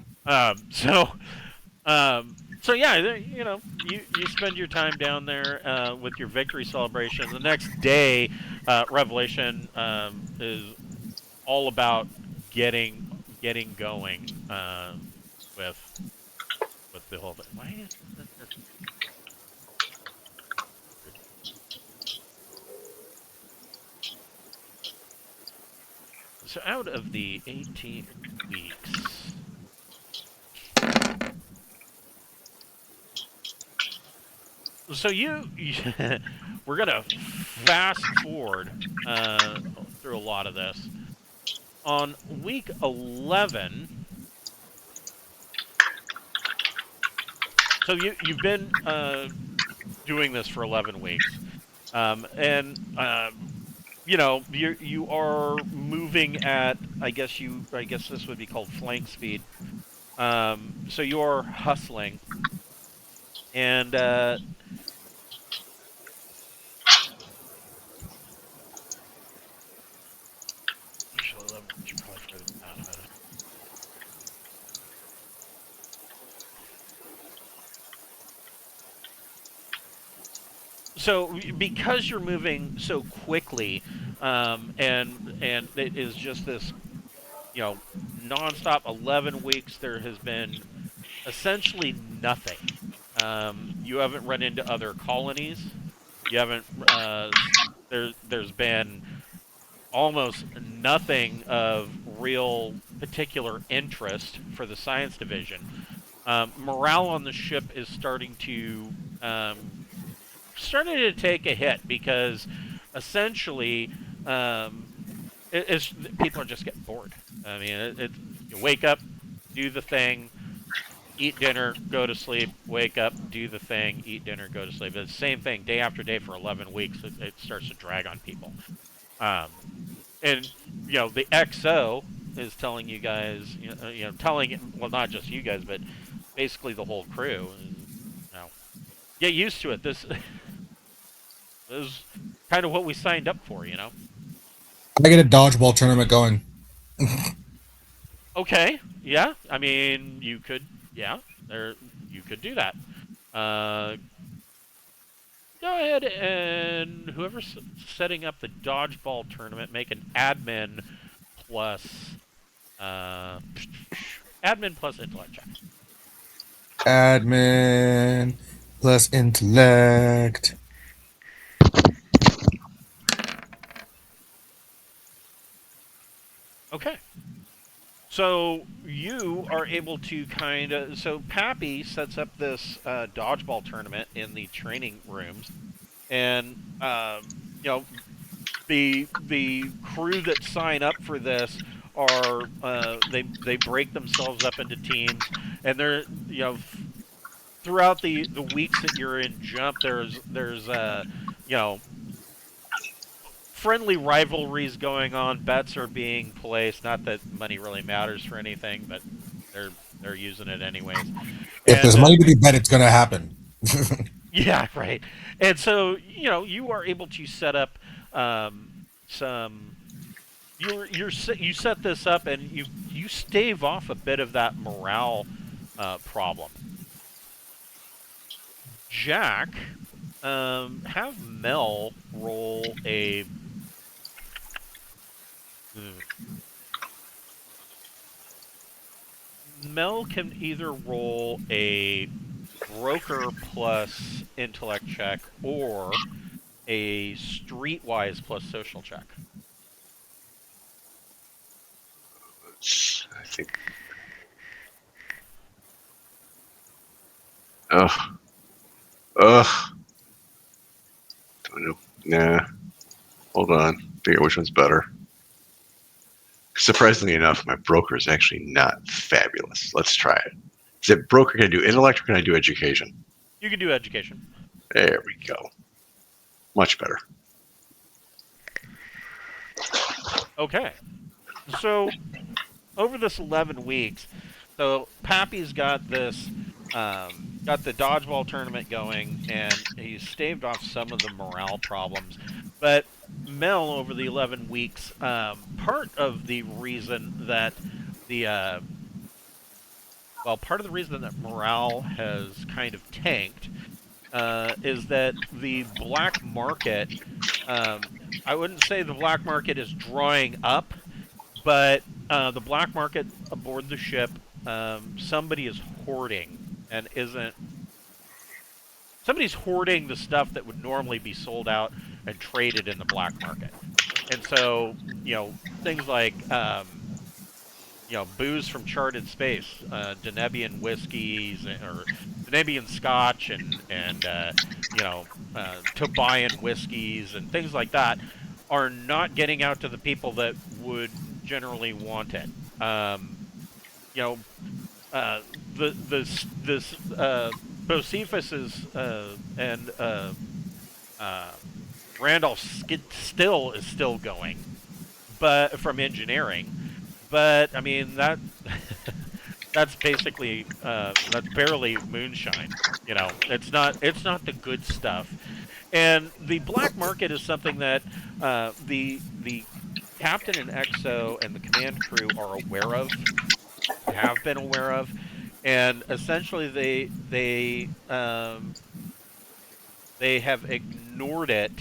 So yeah, you know, you spend your time down there with your victory celebration. The next day, Revelation is all about getting getting going with with the whole thing. Why is this? So out of the 18 weeks, so we're gonna fast forward through a lot of this. On week 11, so you've been doing this for 11 weeks, and you know you are moving at I guess this would be called flank speed. So you're hustling, and actually 11 should probably further down a minute. So because you're moving so quickly, and it is just this, you know, nonstop 11 weeks. There has been essentially nothing. You haven't run into other colonies. You haven't. There's been almost nothing of real particular interest for the science division. Morale on the ship is starting to take a hit because essentially it's people are just getting bored. I mean, you wake up, do the thing, eat dinner, go to sleep, wake up, do the thing, eat dinner, go to sleep. It's the same thing day after day for 11 weeks. It starts to drag on people. And, you know, the XO is telling you guys, telling, well, not just you guys, but basically the whole crew, get used to it. This is kind of what we signed up for, you know? I get a dodgeball tournament going. Okay, yeah. I mean, you could, yeah, you could do that. Go ahead and whoever's setting up the dodgeball tournament, make an admin plus intellect check. Admin plus intellect. Okay. So you are able to so Pappy sets up this dodgeball tournament in the training rooms, and you know, the crew that sign up for this are they break themselves up into teams, and they're, you know, throughout the weeks that you're in jump, there's you know, friendly rivalries going on. Bets are being placed. Not that money really matters for anything, but they're using it anyways. If And there's money to be bet, it's gonna happen. yeah, right. And so, you know, you are able to set up some. You set this up, and you stave off a bit of that morale problem. Jack, have Mel roll a. Mel can either roll a broker plus intellect check or a streetwise plus social check. I think. Ugh. Don't know. Nah. Hold on. Figure which one's better. Surprisingly enough, my broker is actually not fabulous. Let's try it. Is it broker? Can I do intellect or can I do education? You can do education. There we go. Much better. Okay. So, over this 11 weeks, so Pappy's got this, got the dodgeball tournament going, and he's staved off some of the morale problems. But Mel, over the 11 weeks, part of the reason that the well, part of the reason that morale has kind of tanked is that the black market, um, I wouldn't say the black market is drying up, but the black market aboard the ship, somebody is hoarding and isn't. Somebody's hoarding the stuff that would normally be sold out and traded in the black market. And so, things like booze from charted space, Denebian whiskeys or Denebian scotch and Tobian whiskeys and things like that are not getting out to the people that would generally want it. You know, this Bocephus's and Randolph still is still going, but from engineering. But I mean that that's basically that's barely moonshine. It's not the good stuff. And the black market is something that the captain and XO and the command crew are aware of, have been aware of, and essentially they have ignored it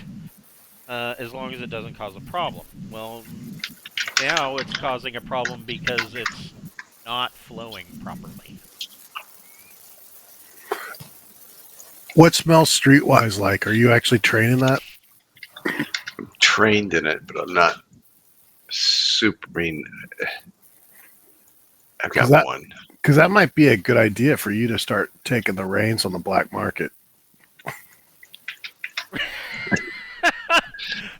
as long as it doesn't cause a problem. Well, now it's causing a problem because it's not flowing properly. What smells streetwise like? Are you actually training that? I'm trained in it, but I'm not super. I mean, I've got one. Because that might be a good idea for you to start taking the reins on the black market.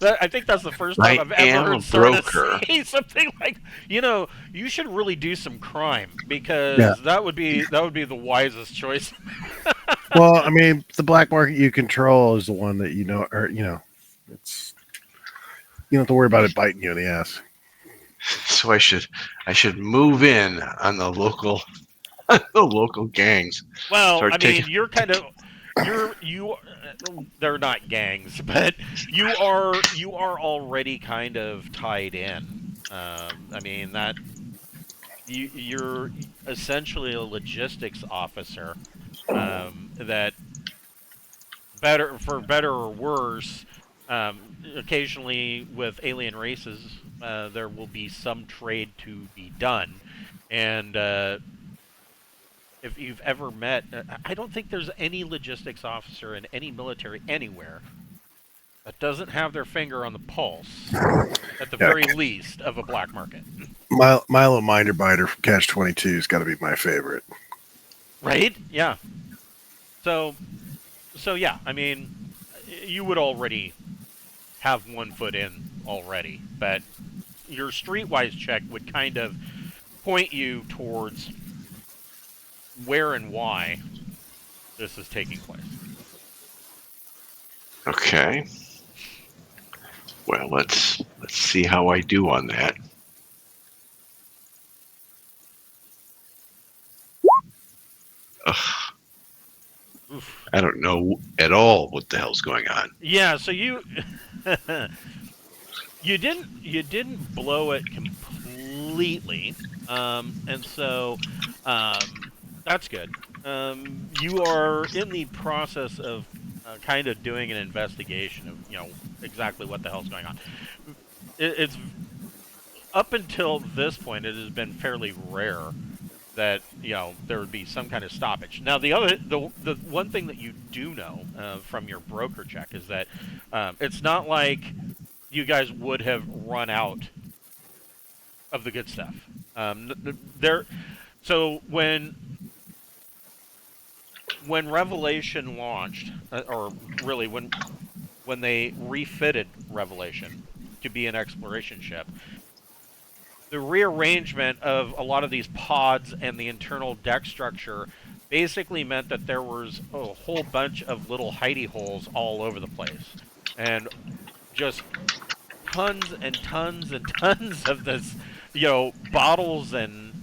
I think that's the first time I've ever heard broker. say something like, you should really do some crime because that would be the wisest choice. Well, I mean, the black market you control is the one that it's you don't have to worry about it biting you in the ass. So I should move in on the local gangs. Well, you're kind of they're not gangs, but you are already kind of tied in. That you're essentially a logistics officer. That for better or worse, occasionally with alien races, there will be some trade to be done, and if you've ever met, I don't think there's any logistics officer in any military anywhere that doesn't have their finger on the pulse, at the very least, of a black market. Milo Minderbiter from Catch 22 has got to be my favorite. Right? Yeah. So yeah, you would already have one foot in already, but your streetwise check would kind of point you towards where and why this is taking place. Okay. Well, let's see how I do on that. Ugh. Oof. I don't know at all what the hell's going on. Yeah, so you you didn't blow it completely, and so that's good. You are in the process of kind of doing an investigation of exactly what the hell's going on. It's up until this point, it has been fairly rare that there would be some kind of stoppage. Now, the one thing that you do know from your broker check is that it's not like you guys would have run out of the good stuff. So when Revelation launched, or really when they refitted Revelation to be an exploration ship, the rearrangement of a lot of these pods and the internal deck structure basically meant that there was a whole bunch of little hidey holes all over the place, and just tons and tons and tons of this, bottles and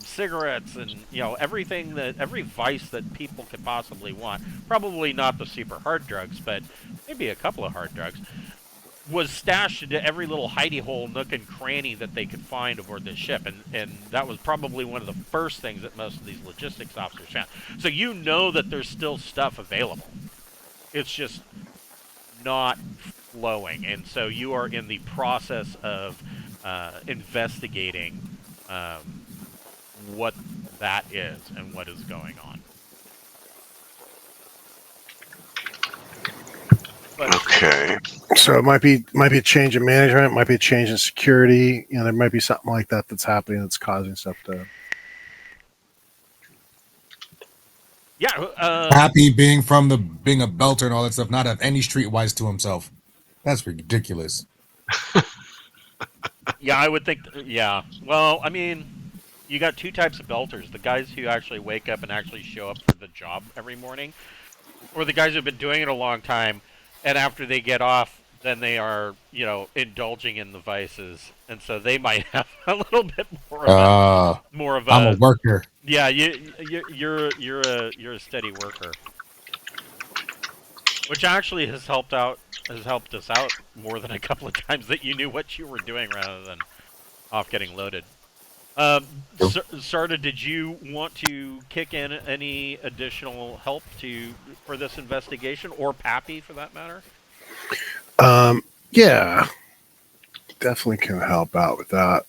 cigarettes and everything every vice that people could possibly want. Probably not the super hard drugs, but maybe a couple of hard drugs. was stashed into every little hidey hole, nook and cranny that they could find aboard this ship, and that was probably one of the first things that most of these logistics officers found. So you know that there's still stuff available. It's just not flowing, and so you are in the process of investigating what that is and what is going on. But, Okay. So it might be a change in management, might be a change in security. There might be something like that that's happening that's causing stuff to. yeah, Happy being being a belter and all that stuff, not have any streetwise to himself. That's ridiculous. yeah, I would think. Yeah, well, I mean, you got two types of belters: the guys who actually wake up and actually show up for the job every morning, or the guys who've been doing it a long time, and after they get off, then they are, indulging in the vices, and so they might have a little bit more of I'm a a. worker. Yeah, you're a steady worker, which actually has helped us out more than a couple of times that you knew what you were doing rather than off getting loaded. Sarda, did you want to kick in any additional help for this investigation, or Pappy for that matter? Yeah, definitely can help out with that.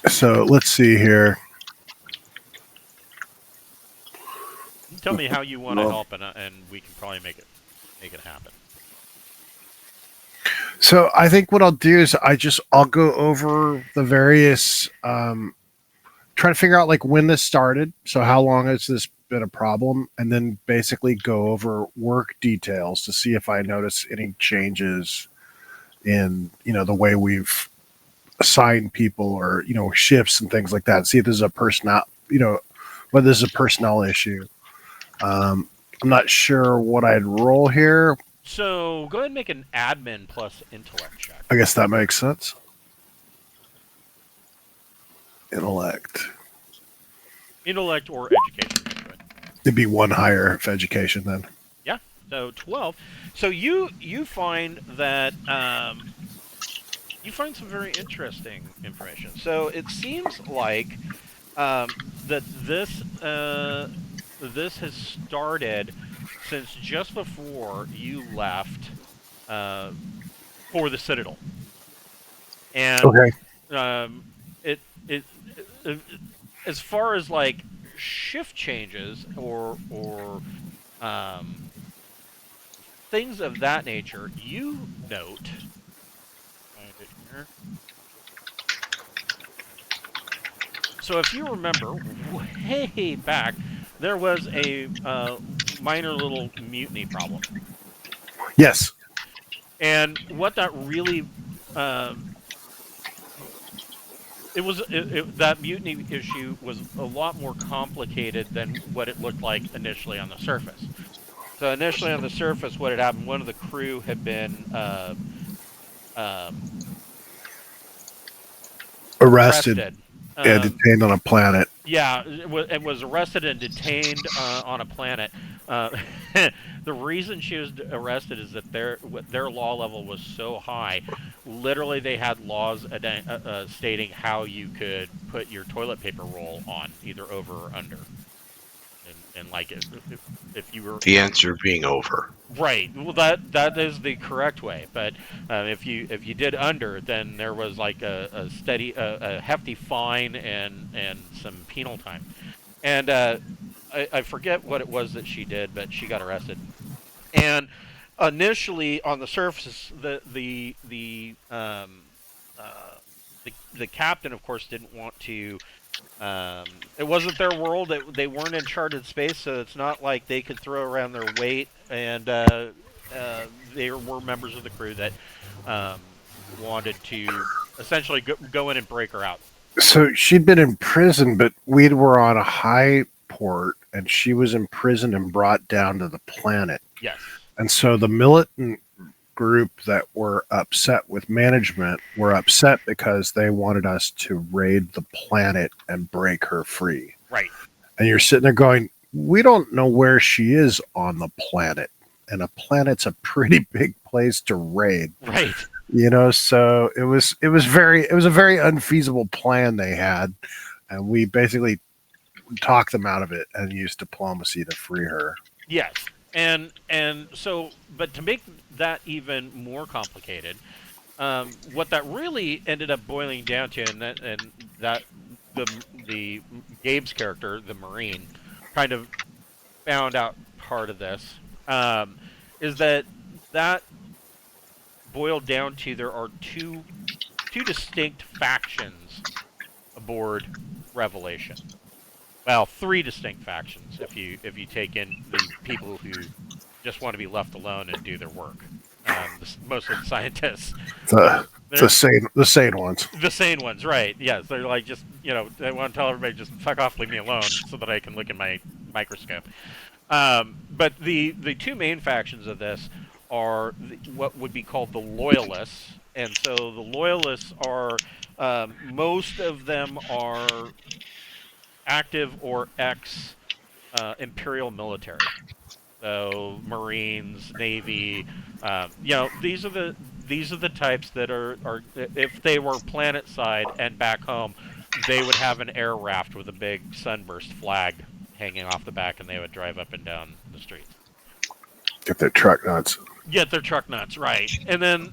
So let's see here. Tell me how you want to help, and we can probably make it happen. So I think what I'll do is I'll go over the various, try to figure out like when this started. So how long has this been a problem? And then basically go over work details to see if I notice any changes in, the way we've assigned people or, shifts and things like that. See if there's a whether this is a personnel issue. I'm not sure what I'd roll here. So go ahead and make an admin plus intellect check. I guess that makes sense. Intellect or education. It'd be one higher for education then. Yeah. So 12. So you find that you find some very interesting information. So it seems like that this has started since just before you left for the Citadel, and Okay. It as far as like shift changes or things of that nature, you note. Find it here. So if you remember, way back, there was a minor little mutiny problem. Yes. And what that really, that mutiny issue was a lot more complicated than what it looked like initially on the surface. So initially on the surface, what had happened, one of the crew had been Arrested. Detained on a planet. Yeah, it was arrested and detained on a planet. The reason she was arrested is that their law level was so high. Literally, they had laws stating how you could put your toilet paper roll on, either over or under. And like if you were the answer being over. Right. Well, that is the correct way. But if you did under, then there was like a hefty fine and some penal time. And I forget what it was that she did, but she got arrested. And initially, on the surface, the captain, of course, didn't want to. It wasn't their world. They weren't in charted space, so it's not like they could throw around their weight. And they were members of the crew that wanted to essentially go in and break her out. So she'd been in prison, but we were on a high port, and she was imprisoned and brought down to the planet. Yes. And so the militant group that were upset with management were upset because they wanted us to raid the planet and break her free. Right. And you're sitting there going, we don't know where she is on the planet. and a planet's a pretty big place to raid. Right. So it was a very unfeasible plan they had, and we basically talked them out of it and used diplomacy to free her. Yes. And so, but to make that even more complicated, what that really ended up boiling down to, and that the Gabe's character, the Marine, kind of found out part of this, is that boiled down to there are two distinct factions aboard Revelation. Well, three distinct factions if you take in the people who just want to be left alone and do their work. Mostly the scientists. The sane ones. The sane ones, right? Yes, they're like just they want to tell everybody just fuck off, leave me alone, so that I can look in my microscope. But the two main factions of this are what would be called the Loyalists, and so the Loyalists are most of them are active or ex Imperial military. So Marines, Navy, these are the types that are if they were planet side and back home, they would have an air raft with a big sunburst flag hanging off the back, and they would drive up and down the streets. Get their truck nuts. Get their truck nuts, right? And then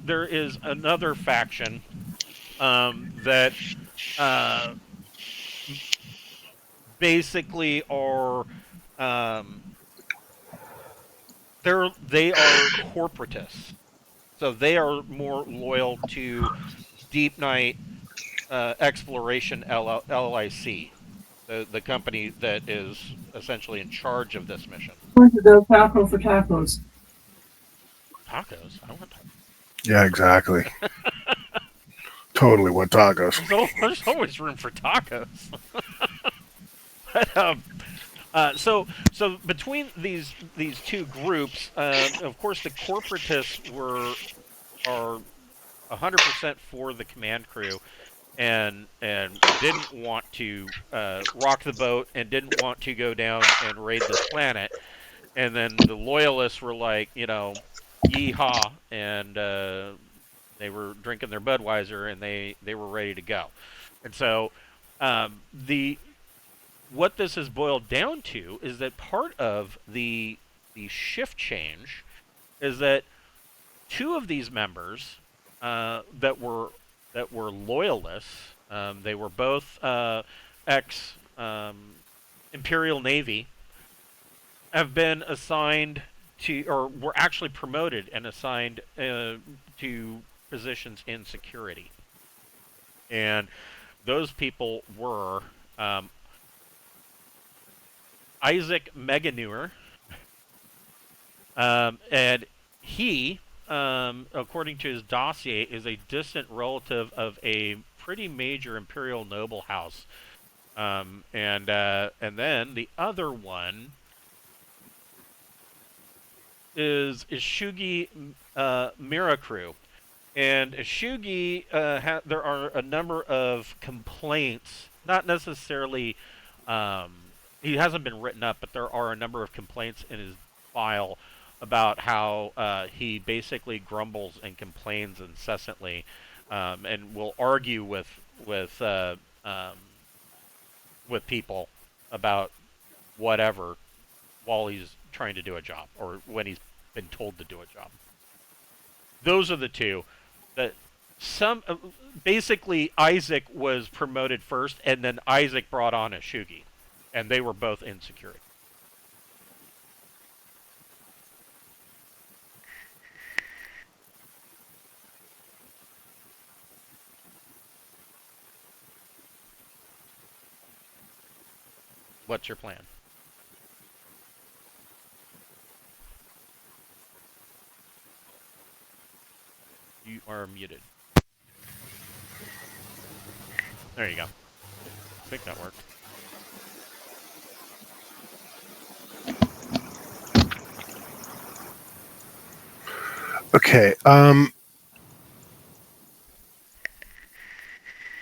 there is another faction that basically are they are corporatists, so they are more loyal to Deepnight Exploration LLC, the company that is essentially in charge of this mission. Where's the taco for tacos? Tacos? I want tacos. Yeah, exactly. Totally want tacos. There's always room for tacos. But, so between these two groups, of course, the corporatists are 100% for the command crew, and didn't want to rock the boat and didn't want to go down and raid this planet. And then the loyalists were like, yeehaw, and they were drinking their Budweiser, and they were ready to go. And so what this has boiled down to is that part of the shift change is that two of these members that were loyalists, they were both ex Imperial Navy, have been assigned to, or were actually promoted and assigned to positions in security. And those people were Isaac Meganure, and he, according to his dossier, is a distant relative of a pretty major imperial noble house. And then the other one is Ishugi Mirakru. And Ishugi, there are a number of complaints, not necessarily, he hasn't been written up, but there are a number of complaints in his file about how he basically grumbles and complains incessantly, and will argue with people about whatever while he's trying to do a job, or when he's been told to do a job. Those are the two that basically Isaac was promoted first, and then Isaac brought on Ishugi, and they were both in security. What's your plan? You are muted. There you go. I think that worked. Okay.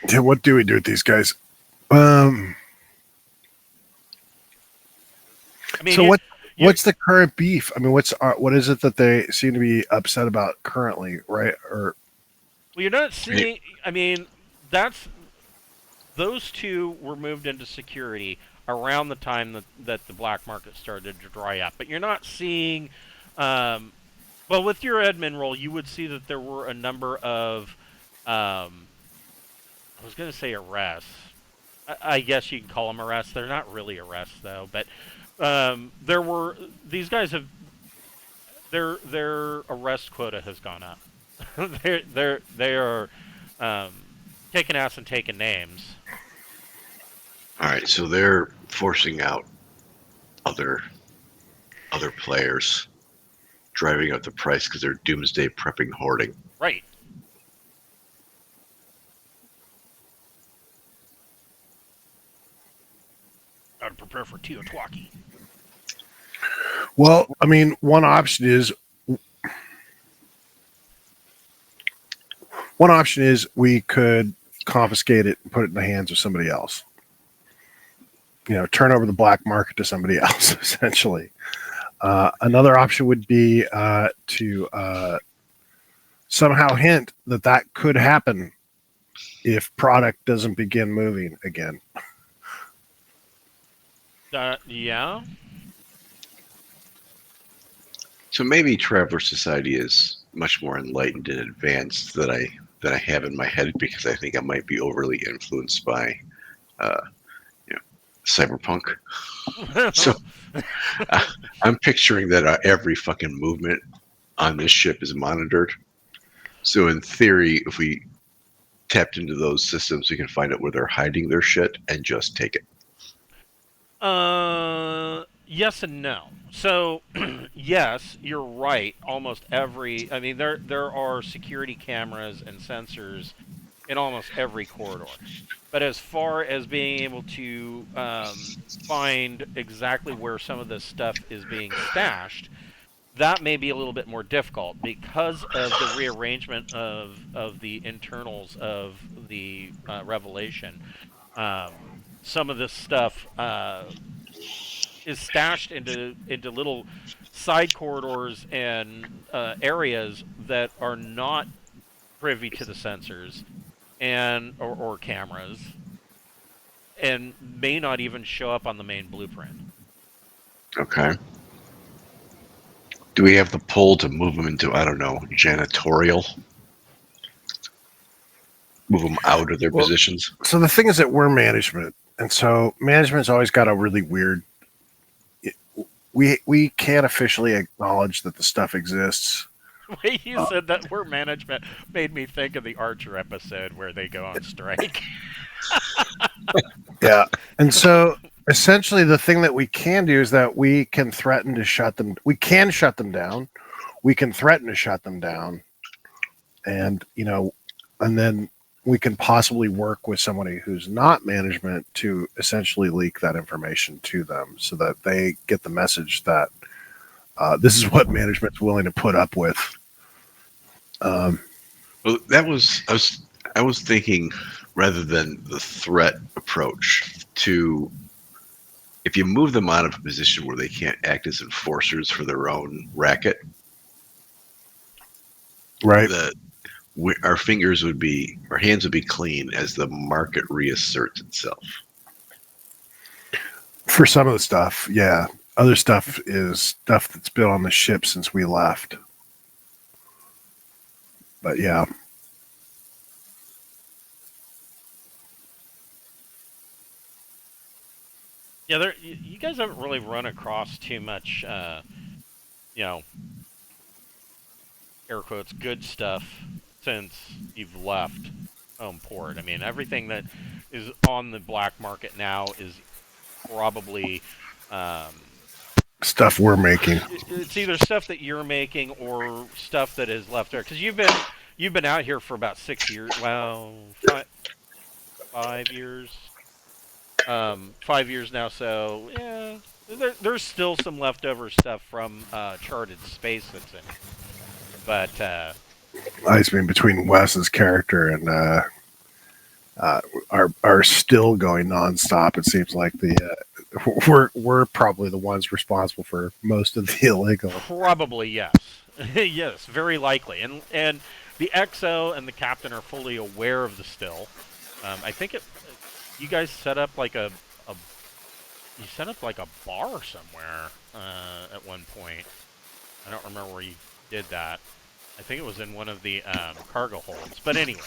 Yeah, what do we do with these guys? I mean, so what? What's the current beef? I mean, what is it that they seem to be upset about currently, right? Or Well, you're not seeing. I mean, those two were moved into security around the time that the black market started to dry up. But you're not seeing. Well, with your admin role, you would see that there were a number of. I was going to say arrests. I guess you can call them arrests. They're not really arrests, though. But there were these guys have their arrest quota has gone up. they are taking ass and taking names. All right, so they're forcing out other players, driving up the price because they're doomsday prepping hoarding. Right. Got to prepare for Teotihuacan. well, I mean, one option is we could confiscate it and put it in the hands of somebody else. Turn over the black market to somebody else, essentially. Another option would be to somehow hint that could happen if product doesn't begin moving again. Yeah. So maybe Traveler Society is much more enlightened and advanced than I have in my head, because I think I might be overly influenced by cyberpunk. So I'm picturing that every fucking movement on this ship is monitored. So in theory, if we tapped into those systems, we can find out where they're hiding their shit and just take it. Yes and no. So, yes, you're right. Almost every. I mean, there are security cameras and sensors in almost every corridor. But as far as being able to find exactly where some of this stuff is being stashed, that may be a little bit more difficult because of the rearrangement of the internals of the Revelation. Some of this stuff is stashed into little side corridors and areas that are not privy to the sensors and or cameras, and may not even show up on the main blueprint. Okay. Do we have the pull to move them into, I don't know, janitorial? Move them out of their positions? So the thing is that we're management, and so management's always got a really weird. We can't officially acknowledge that the stuff exists. The way you said that we're management made me think of the Archer episode where they go on strike. Yeah. And so essentially the thing that we can do is that we can threaten to shut them. We can shut them down. We can threaten to shut them down. And, and then we can possibly work with somebody who's not management to essentially leak that information to them so that they get the message that this is what management's willing to put up with. Well, I was thinking, rather than the threat approach, to if you move them out of a position where they can't act as enforcers for their own racket, right? Our hands would be clean as the market reasserts itself. For some of the stuff, yeah. Other stuff is stuff that's been on the ship since we left. But yeah. Yeah, you guys haven't really run across too much, air quotes, good stuff since you've left home port. I mean, everything that is on the black market now is probably stuff we're making. It's either stuff that you're making or stuff that is left there. Because you've been out here for about 6 years. Well, 5 years. 5 years now. So yeah, there's still some leftover stuff from Charted Space that's in it. But I mean, between Wes's character and are still going nonstop. It seems like we're probably the ones responsible for most of the illegal. Probably yes, yes, very likely. And the XO and the captain are fully aware of the still. I think you guys set up like a bar somewhere at one point. I don't remember where you did that. I think it was in one of the cargo holds. But anyway,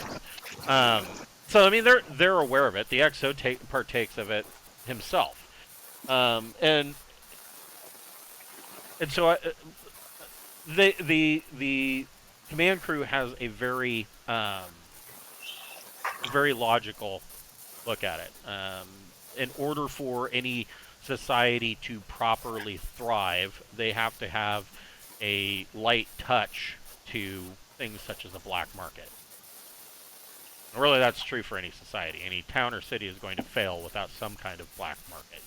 so I mean they're aware of it. The XO partakes of it himself, and so the command crew has a very very logical look at it. In order for any society to properly thrive, they have to have a light touch to things such as the black market. And really, that's true for any society. Any town or city is going to fail without some kind of black market.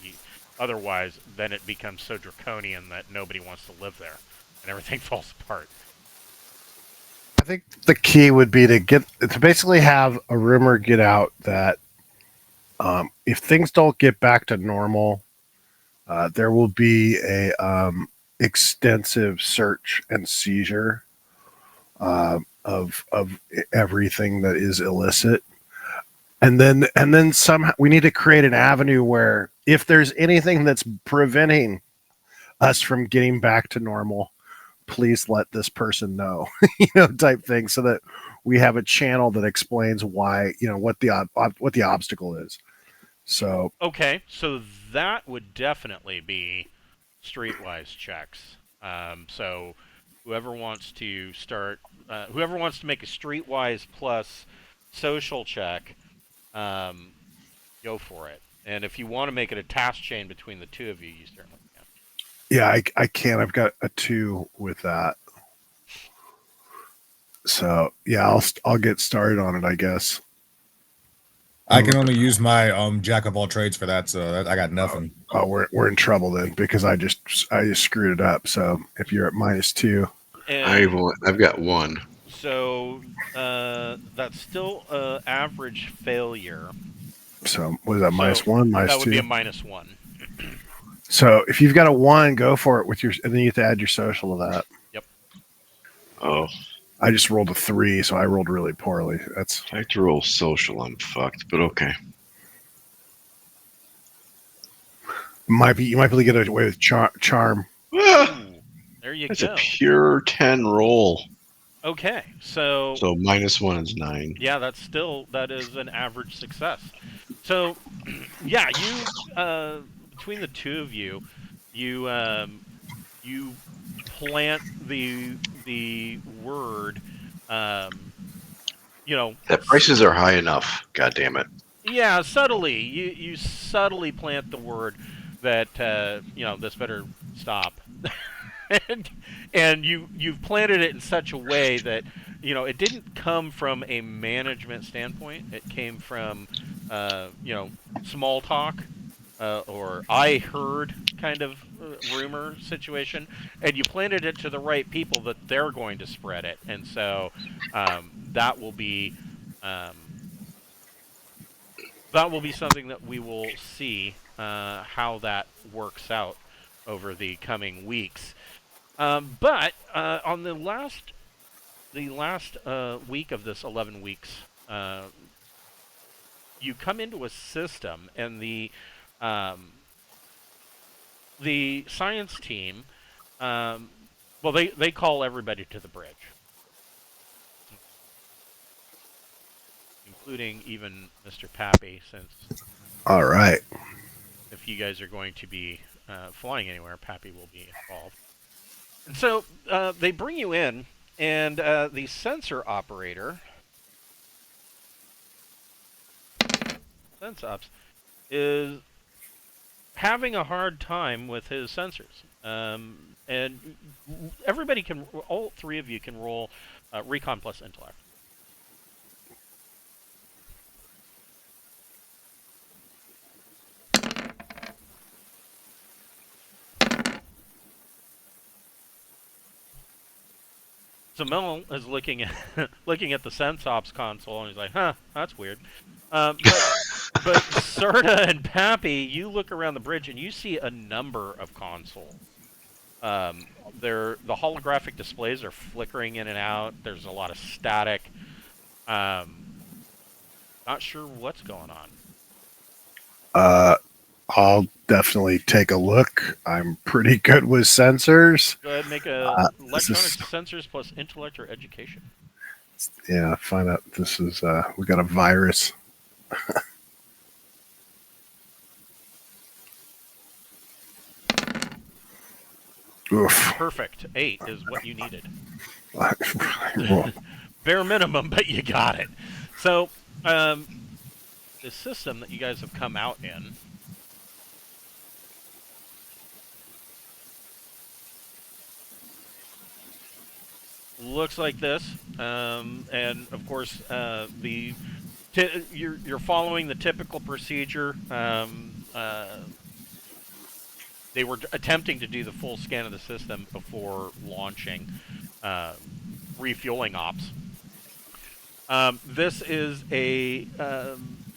Otherwise, then it becomes so draconian that nobody wants to live there, and everything falls apart. I think the key would be to basically have a rumor get out that if things don't get back to normal, there will be a extensive search and seizure of everything that is illicit, and then somehow we need to create an avenue where if there's anything that's preventing us from getting back to normal, please let this person know, type thing, so that we have a channel that explains why, what the obstacle is. So okay, so that would definitely be streetwise checks. So whoever wants to make a streetwise plus social check, go for it. And if you want to make it a task chain between the two of you, you certainly can. Yeah, I can. I've got a 2 with that. So yeah, I'll get started on it, I guess. I can only use my jack of all trades for that, so I got nothing. Oh, we're in trouble then, because I just screwed it up. So if you're at -2, I've got 1. So that's still average failure. so what is that? -1, -2? That would be a -1. So if you've got a 1, go for it with and then you have to add your social to that. Yep. Oh, I just rolled a 3, so I rolled really poorly. if I have to roll social, I'm fucked. But okay. You might be able to get away with charm. Ah, There you that's go. a pure 10 roll. Okay, so -1 is 9. yeah, that is an average success. So yeah, you between the two of you, you plant the word, That prices are high enough. God damn it. yeah, subtly. You subtly plant the word that this better stop, and you've planted it in such a way that it didn't come from a management standpoint. It came from small talk or I heard kind of rumor situation, and you planted it to the right people that they're going to spread it, and so that will be something that we will see how that works out over the coming weeks. But on the last week of this 11 weeks, you come into a system, and the science team, they call everybody to the bridge, including even Mr. Pappy, since All right. if you guys are going to be flying anywhere, Pappy will be involved. And so they bring you in, and the sensor operator, SenseOps, is having a hard time with his sensors. And everybody all 3 of you can roll Recon plus Intellect. So Mel is looking at the SenseOps console, and he's like, "Huh, that's weird." But But Serta and Pappy, you look around the bridge and you see a number of consoles. The holographic displays are flickering in and out. There's a lot of static. Not sure what's going on. I'll definitely take a look. I'm pretty good with sensors. Go ahead and make a electronics sensors plus intellect or education. Yeah, find out this is we got a virus. Oof. Perfect. 8 is what you needed. Well, Bare minimum, but you got it. So, the system that you guys have come out in looks like this, and of course, you're following the typical procedure. They were attempting to do the full scan of the system before launching refueling ops. This is a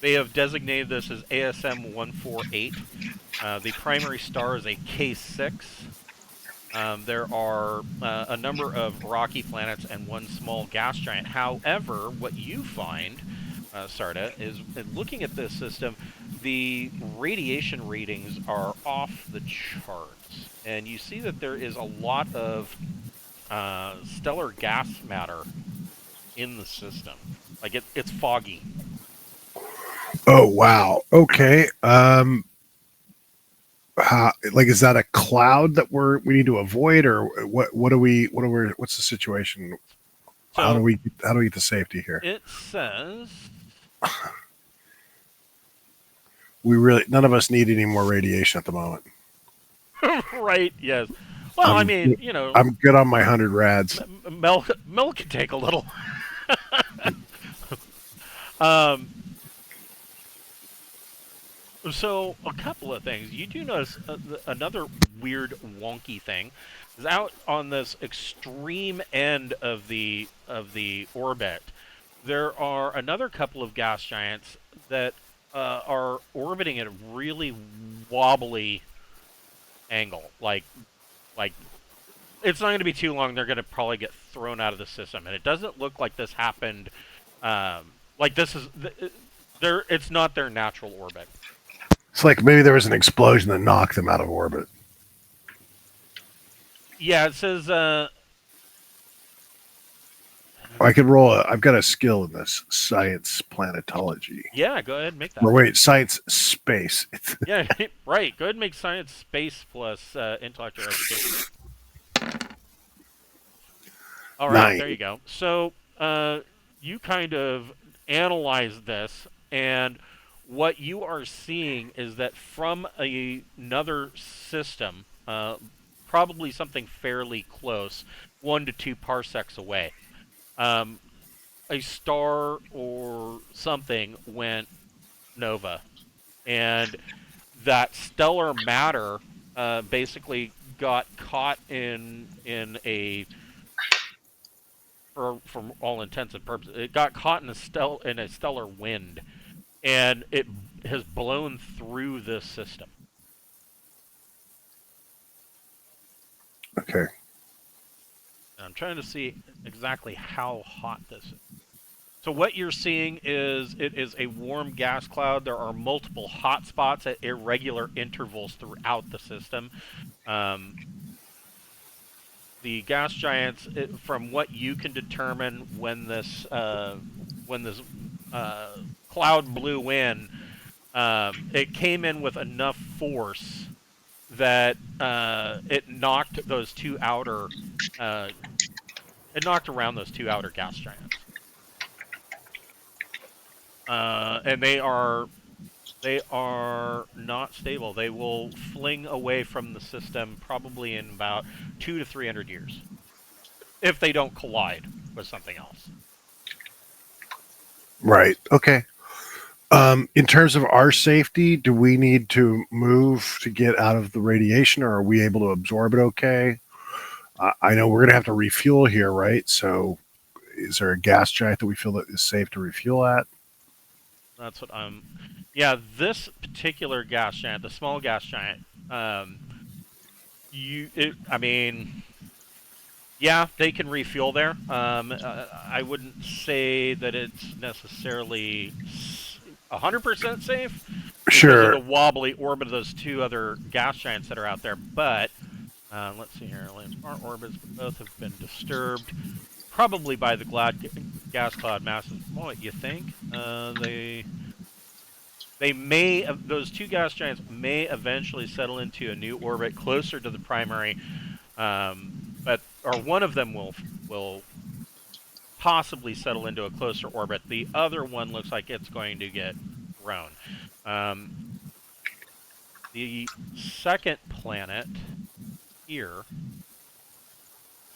they have designated this as ASM 148. The primary star is a K6. There are a number of rocky planets and one small gas giant. However, what you find, Sarda, is in looking at this system, the radiation readings are off the charts. And you see that there is a lot of stellar gas matter in the system. Like, it's foggy. oh wow. Okay. Like, is that a cloud that we need to avoid, or what's the situation? So, how do we get to safety here? It says None of us need any more radiation at the moment. right, yes. Well, I mean, you know, I'm good on my 100 rads. Mel can take a little. So a couple of things. You do notice another weird, wonky thing is out on this extreme end of the orbit. There are another couple of gas giants that are orbiting at a really wobbly angle. Like it's not going to be too long. They're going to probably get thrown out of the system, and it doesn't look like this happened. Like this is it's not their natural orbit. It's like maybe there was an explosion that knocked them out of orbit. Yeah, it says. I could roll. I've got a skill in this science planetology. Yeah, go ahead and make that. Or wait, science space. Yeah, right. Go ahead and make science space plus intellect or education. All right, 9. There you go. So you kind of analyze this, and what you are seeing is that from another system, probably something fairly close, 1 to 2 parsecs away, a star or something went nova, and that stellar matter basically got caught in a, from all intents and purposes, it got caught in a stellar wind, and it has blown through this system. Okay. I'm trying to see exactly how hot this is. So what you're seeing is it is a warm gas cloud. There are multiple hot spots at irregular intervals throughout the system. The gas giants, from what you can determine, when this cloud blew in, it came in with enough force that it knocked those two outer. It knocked around those two outer gas giants, and they are not stable. They will fling away from the system probably in about 200 to 300 years, if they don't collide with something else. Right. Okay. In terms of our safety, do we need to move to get out of the radiation, or are we able to absorb it okay? I know we're going to have to refuel here, right? So is there a gas giant that we feel that is safe to refuel at? That's what Yeah, this particular gas giant, the small gas giant, I mean, yeah, they can refuel there. I wouldn't say that it's necessarily 100% safe because of Sure. the wobbly orbit of those two other gas giants that are out there. But let's see here. Our orbits both have been disturbed, probably by the gas cloud masses. What you think? They may those two gas giants may eventually settle into a new orbit closer to the primary, but or one of them will possibly settle into a closer orbit. The other one looks like it's going to get thrown. Um, the second planet here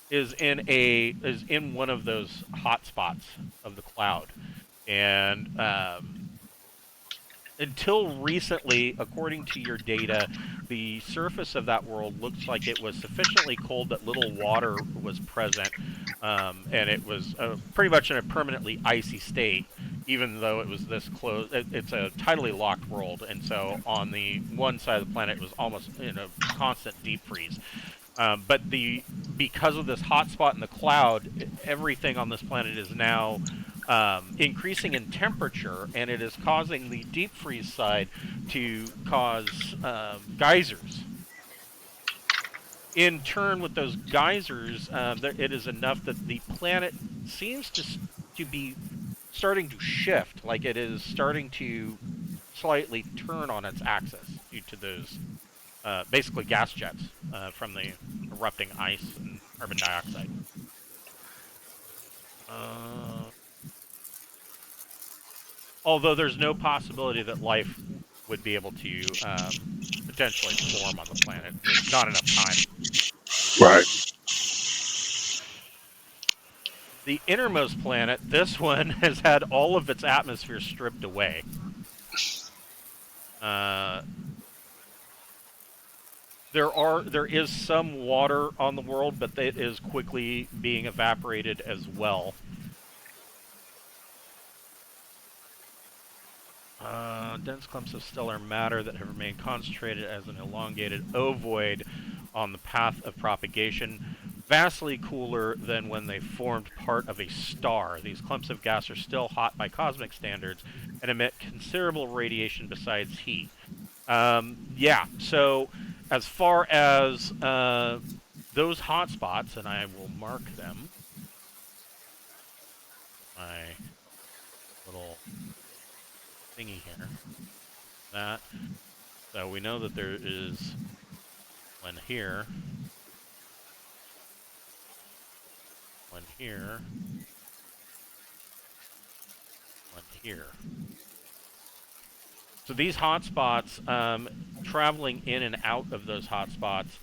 is in one of those hot spots of the cloud, and until recently, according to your data, the surface of that world looks like it was sufficiently cold that little water was present, and it was pretty much in a permanently icy state, even though it was this close. It's a tidally locked world, and so on the one side of the planet, it was almost in a constant deep freeze. But because of this hot spot in the cloud, everything on this planet is now increasing in temperature, and it is causing the deep freeze side to cause geysers. In turn, with those geysers, it is enough that the planet seems to be starting to shift, like it is starting to slightly turn on its axis due to those basically gas jets from the erupting ice and carbon dioxide. Although there's no possibility that life would be able to potentially form on the planet. There's not enough time. Right. The innermost planet, this one, has had all of its atmosphere stripped away. There is some water on the world, but it is quickly being evaporated as well. Dense clumps of stellar matter that have remained concentrated as an elongated ovoid on the path of propagation, vastly cooler than when they formed part of a star. These clumps of gas are still hot by cosmic standards and emit considerable radiation besides heat. Yeah, so as far as those hotspots, and I will mark them, my little thingy here, that. So we know that there is one here, one here, one here. So these hotspots, traveling in and out of those hotspots,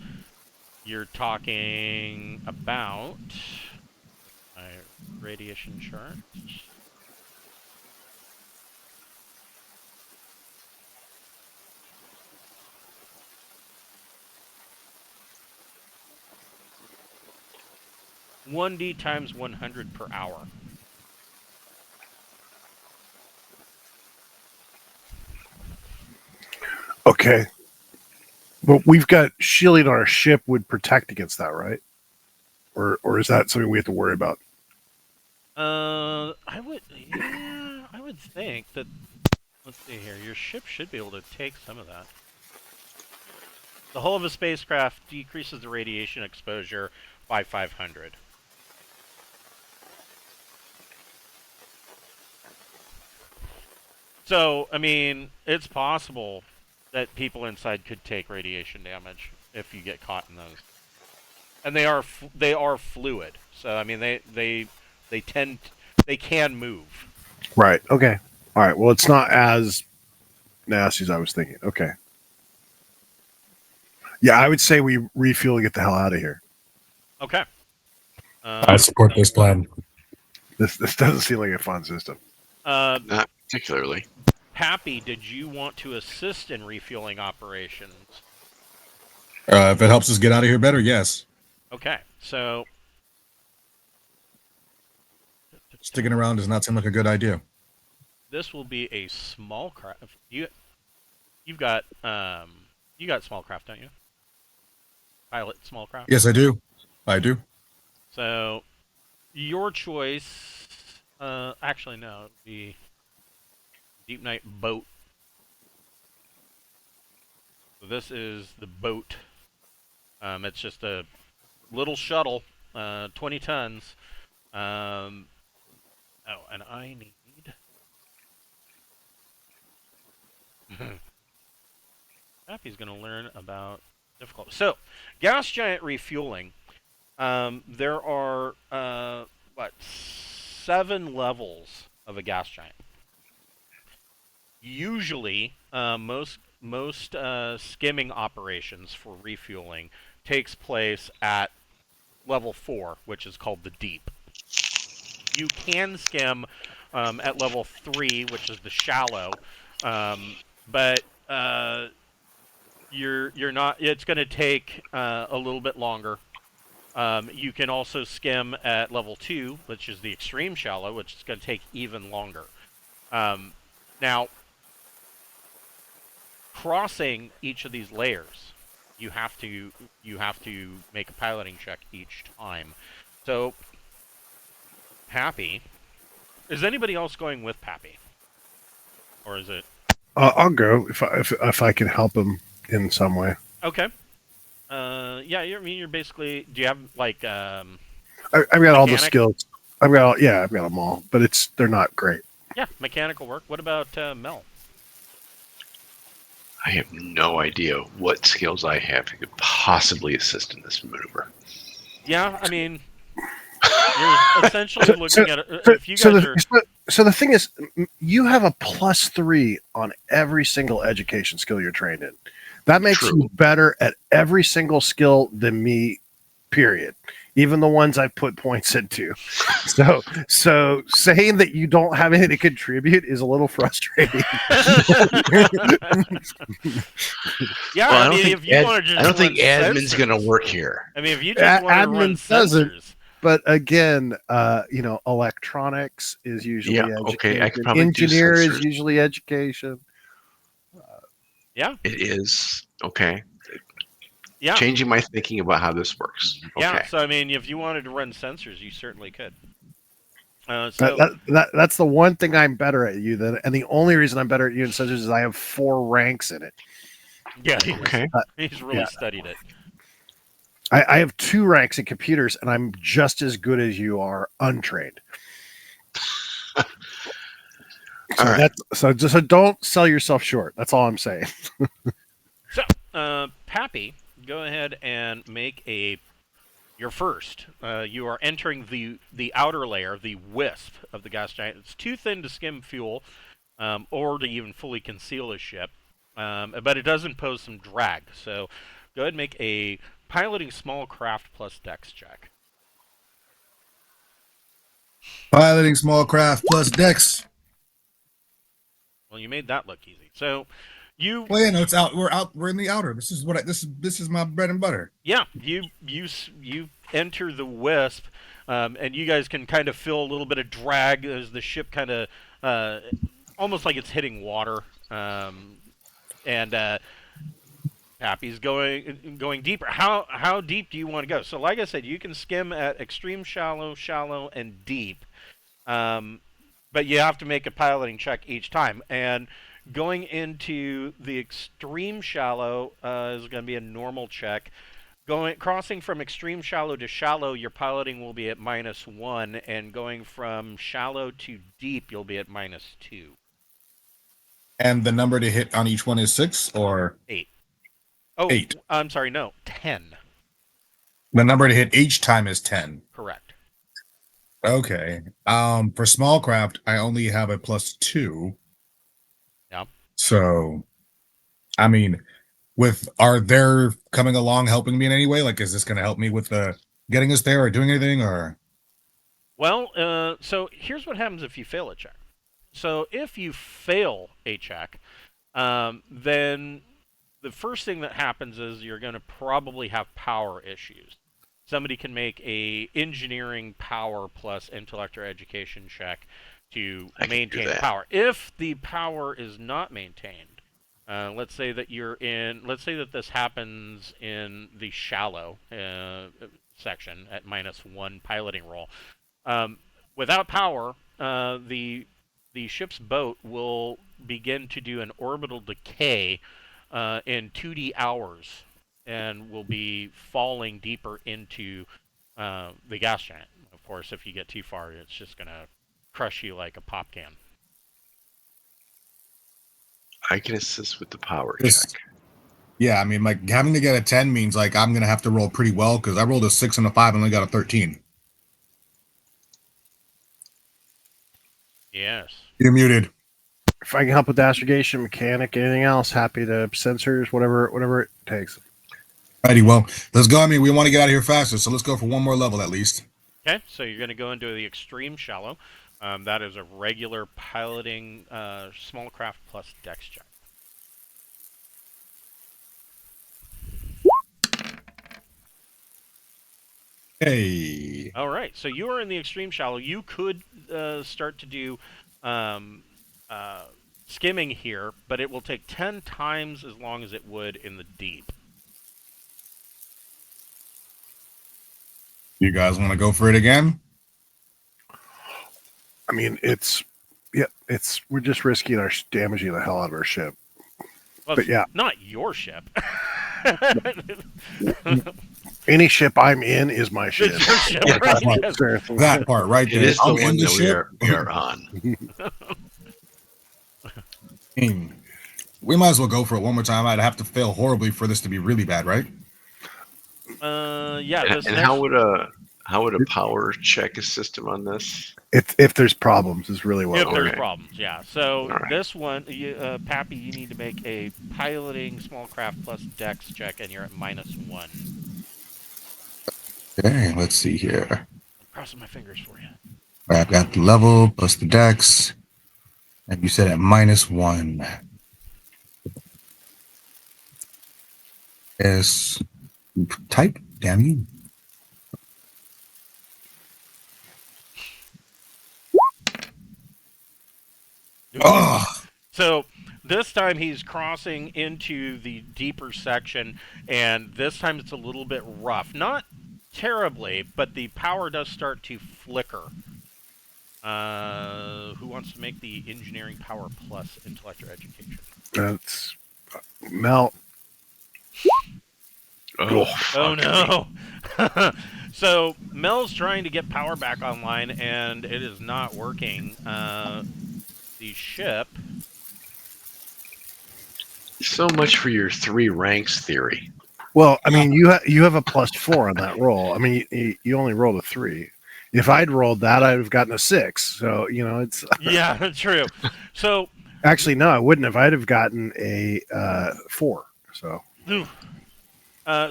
you're talking about my radiation chart. (1d times 100 per hour). Okay. But we've got shielding on our ship would protect against that, right? Or is that something we have to worry about? I would think that. Let's see here. Your ship should be able to take some of that. The hull of a spacecraft decreases the radiation exposure by 500. So, I mean, it's possible that people inside could take radiation damage if you get caught in those. And they are fluid. So, I mean, they can move. Right. Okay. All right. Well, it's not as nasty as I was thinking. Okay. Yeah, I would say we refuel and get the hell out of here. Okay. I support this plan. This doesn't seem like a fun system. Not particularly. Happy, did you want to assist in refueling operations? If it helps us get out of here better, yes. Okay, so Sticking around does not seem like a good idea. This will be a small craft. You've got you got small craft, don't you? Pilot small craft. Yes, I do. I do. So your choice. Actually, no. It would be Deep Night Boat. So this is the boat. It's just a little shuttle, 20 tons. Oh, and I need. Happy's going to learn about difficulty. So, gas giant refueling. There are 7 levels of a gas giant. Usually, most skimming operations for refueling takes place at level 4, which is called the deep. You can skim at level 3, which is the shallow, but you're not. It's going to take a little bit longer. You can also skim at level 2, which is the extreme shallow, which is going to take even longer. Now, crossing each of these layers, you have to make a piloting check each time. So, Pappy, is anybody else going with Pappy, or is it? I'll go if I can help him in some way. Okay. Yeah, you're basically. Do you have like? I've got all the Mechanic? skills. I've got them all, but they're not great. Yeah, mechanical work. What about Mel? I have no idea what skills I have that could possibly assist in this maneuver. Yeah, I mean, you're essentially looking at if you guys are. So the thing is, you have a +3 on every single education skill you're trained in. That makes True. you better at every single skill than me, period. Even the ones I've put points into. So saying that you don't have anything to contribute is a little frustrating. Yeah, Well, I mean, if you want to just. I don't think run admin's sensors- going to work here. I mean, if you just want to run Admin doesn't. sensors. But again, electronics is usually Yeah, okay, I education. could probably do Engineer is sensors. usually education. Yeah, It is. Okay. yeah, Changing my thinking about how this works. Okay. yeah. So I mean, if you wanted to run sensors, you certainly could. That's the one thing I'm better at you than, and the only reason I'm better at you in sensors is I have 4 ranks in it. Yeah, Okay. he's really studied it. I have 2 ranks in computers, and I'm just as good as you are untrained. All right. So don't sell yourself short. That's all I'm saying. So, Pappy, go ahead and make your first. You are entering the outer layer, the wisp of the gas giant. It's too thin to skim fuel, or to even fully conceal a ship, but it does impose some drag. So, go ahead and make a piloting small craft plus dex check. Piloting small craft plus dex. Well, you made that look easy. So, you Well, yeah, no, it's out. We're in the outer. This is this is my bread and butter. Yeah, you enter the wisp, and you guys can kind of feel a little bit of drag as the ship kind of almost like it's hitting water, and Pappy's going deeper. How deep do you want to go? So, like I said, you can skim at extreme shallow, shallow, and deep, but you have to make a piloting check each time. And going into the extreme shallow is going to be a normal check. Crossing from extreme shallow to shallow, your piloting will be at -1, and going from shallow to deep, you'll be at -2. And the number to hit on each one is 6 or 8. Oh, 8. I'm sorry, no, 10. The number to hit each time is 10. Correct. Okay. For small craft, I only have a +2. Yeah. So, I mean, are they coming along helping me in any way? Like, is this going to help me with getting us there or doing anything or? Well, so here's what happens if you fail a check. So if you fail a check, then the first thing that happens is you're going to probably have power issues. Somebody can make a engineering power plus intellect or education check to I can do maintain that. power. If the power is not maintained, let's say that let's say that this happens in the shallow section at -1 piloting roll. Um, Without power, the ship's boat will begin to do an orbital decay in 2D hours, and will be falling deeper into the gas giant. Of course, if you get too far, it's just gonna crush you like a pop can. I can assist with the power This- check. Yeah, I mean, like having to get a 10 means like I'm gonna have to roll pretty well because I rolled a 6 and a 5 and only got a 13. Yes. You're muted. If I can help with astrogation, mechanic, anything else, happy to sensors, whatever it takes. Alrighty, well, let's go. I mean, we want to get out of here faster, so let's go for one more level at least. Okay, so you're going to go into the extreme shallow. That is a regular piloting small craft plus dex check. Hey. All right, so you are in the extreme shallow. You could start to do skimming here, but it will take 10 times as long as it would in the deep. You guys want to go for it again? I mean, we're just risking our damaging the hell out of our ship. Well, But yeah. not your ship. Any ship I'm in is my ship. It's your ship, Yeah, right? right. Yes. Seriously. That part right It there. is the I'm one in the that ship. we are on. We might as well go for it one more time. I'd have to fail horribly for this to be really bad, right? Yeah. And, This and next, how would a power check assist him on this? If there's problems, is really what. if there's Okay. problems, yeah. So All right. this one, Pappy, you need to make a piloting small craft plus dex check, and you're at -1. Okay, let's see here. I'm crossing my fingers for you. I've got the level plus the dex. And you said at -1. Yes. Type, damn you. Oh, So this time he's crossing into the deeper section, and this time it's a little bit rough. Not terribly, but the power does start to flicker. Who wants to make the engineering power plus intellect or education? That's Mel. Oh, Oh fuck no! So Mel's trying to get power back online, and it is not working. The ship. So much for your 3 ranks theory. Well, I mean, you have a +4 on that roll. I mean, you only rolled a 3. If I'd rolled that, I'd have gotten a 6. So it's Yeah, true. So actually no, I wouldn't have. I'd have gotten a 4. So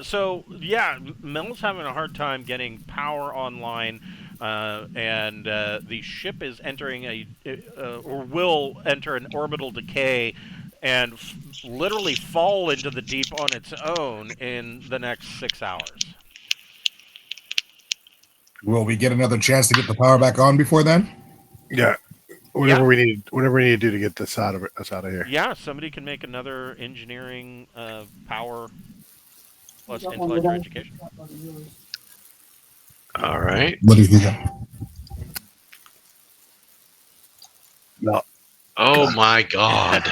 So yeah, Mel's having a hard time getting power online, and the ship is entering or will enter an orbital decay, and literally fall into the deep on its own in the next 6 hours. will we get another chance to get the power back on before then? yeah, whatever we need to do to get us out of here. Yeah, somebody can make another engineering power plus intellect or education. All right. What do you think? No, Oh my god.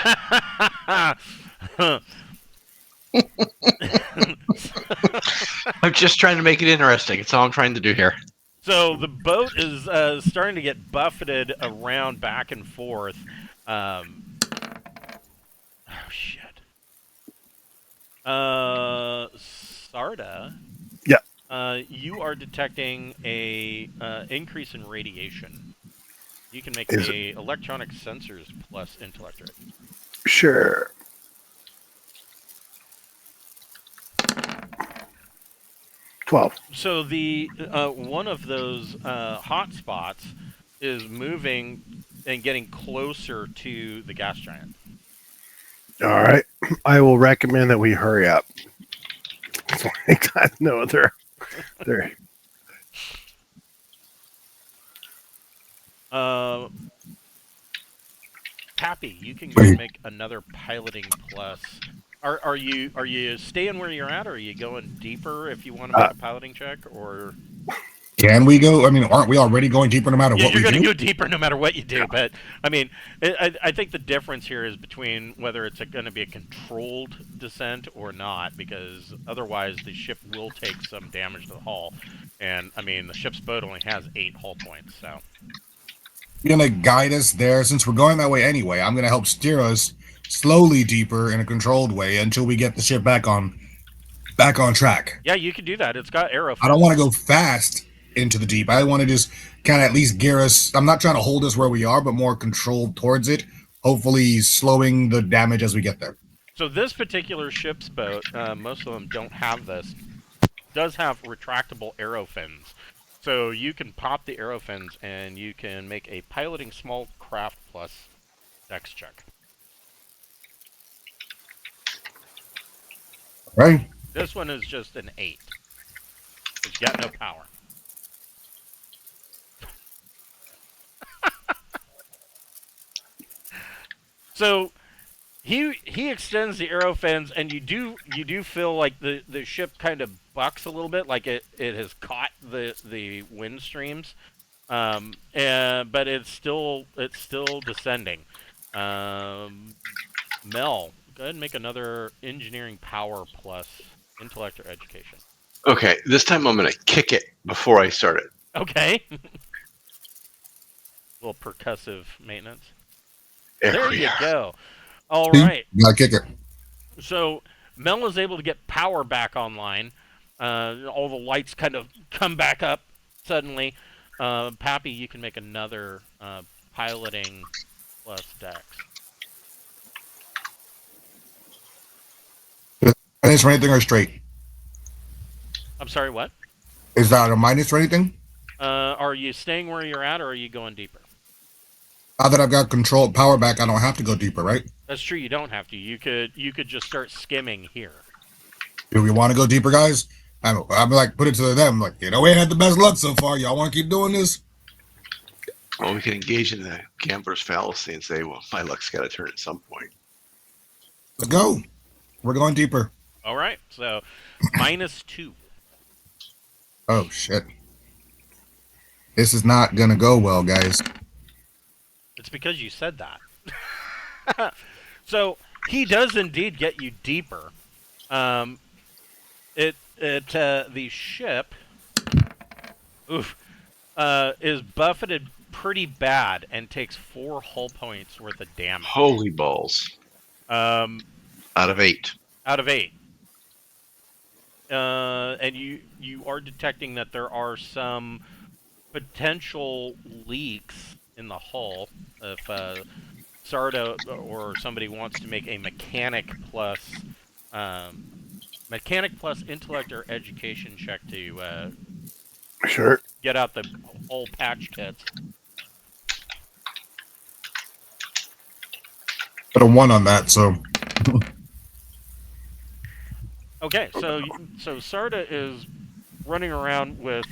I'm just trying to make it interesting. It's all I'm trying to do here. So the boat is starting to get buffeted around back and forth. Oh shit. Sarda. Yeah. You are detecting a increase in radiation. You can make Is a electronic sensors plus intellect. sure. 12. So the one of those hot spots is moving and getting closer to the gas giant. All right. I will recommend that we hurry up. No, they're Pappy, you can go and make another piloting plus. Are you staying where you're at, or are you going deeper if you want to make a piloting check, or? Can we go? I mean, aren't we already going deeper no matter Yeah, what you're we going to do? go deeper no matter what you do. But I mean, I think the difference here is between whether it's going to be a controlled descent or not, because otherwise the ship will take some damage to the hull. And I mean, the ship's boat only has 8 hull points, so. You're gonna guide us there since we're going that way anyway. I'm gonna help steer us slowly deeper in a controlled way until we get the ship back on track. Yeah, you can do that. It's got arrow. I don't want to go fast into the deep. I want to just kind of at least gear us. I'm not trying to hold us where we are, but more controlled towards it. Hopefully, slowing the damage as we get there. So this particular ship's boat, most of them don't have this, does have retractable arrow fins. So you can pop the arrow fins and you can make a piloting small craft plus dex check. Right? This one is just an 8. It's got no power. So he extends the arrow fins, and you do feel like the ship kind of bucks a little bit, like it has caught the wind streams, but it's still descending. Mel, go ahead and make another engineering power plus intellect or education. Okay, this time I'm going to kick it before I start it. Okay. Little percussive maintenance. There There we you are. go. All right. You gotta kick it. So Mel is able to get power back online. All the lights kind of come back up suddenly. Pappy, you can make another piloting plus dex. Minus for anything or straight? I'm sorry, what? Is that a minus for anything? Are you staying where you're at, or are you going deeper? Now that I've got control power back, I don't have to go deeper, right? That's true. You don't have to. You could just start skimming here. Do we want to go deeper, guys? I'm like, put it to them, like, we ain't had the best luck so far. Y'all want to keep doing this? Well, we can engage in the gambler's fallacy and say, well, my luck's got to turn at some point. Let's go. We're going deeper. All right. So -2. Oh, shit. This is not going to go well, guys. It's because you said that. So he does indeed get you deeper. The ship is buffeted pretty bad and takes 4 hull points worth of damage. Holy balls. Out of 8. Out of 8. And you are detecting that there are some potential leaks in the hull. If Sarda or somebody wants to make a mechanic plus intellect or education check to Sure. get out the hull patch kits. Got a 1 on that, so. Okay, so Sarda is running around with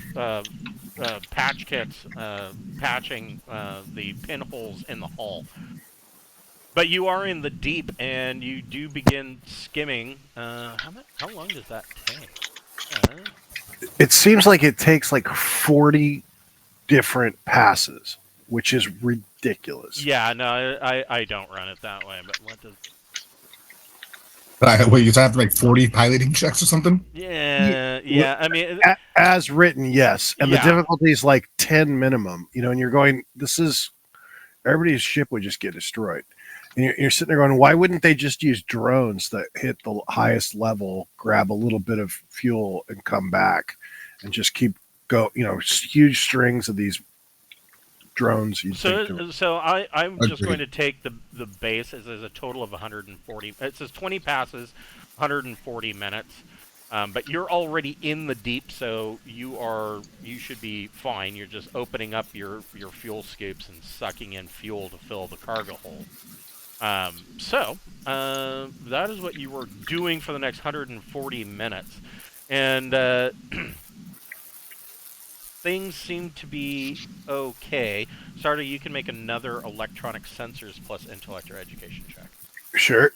patch kits, patching the pinholes in the hull. But you are in the deep, and you do begin skimming. How long does that take? It seems like it takes like 40 different passes, which is ridiculous. Yeah, no, I don't run it that way. But what does? Wait, you have to make 40 piloting checks or something? Yeah. I mean, As written, yes. And Yeah. the difficulty is like 10 minimum, and you're going, everybody's ship would just get destroyed. And you're sitting there going, why wouldn't they just use drones that hit the highest level, grab a little bit of fuel and come back and just keep huge strings of these drones. So I'm just Agreed. going to take the base as a total of 140. It says 20 passes, 140 minutes. But you're already in the deep, so you should be fine. You're just opening up your fuel scoops and sucking in fuel to fill the cargo hold. So that is what you were doing for the next 140 minutes. And things seem to be okay. Sarda, you can make another electronic sensors plus intellect or education check. Sure.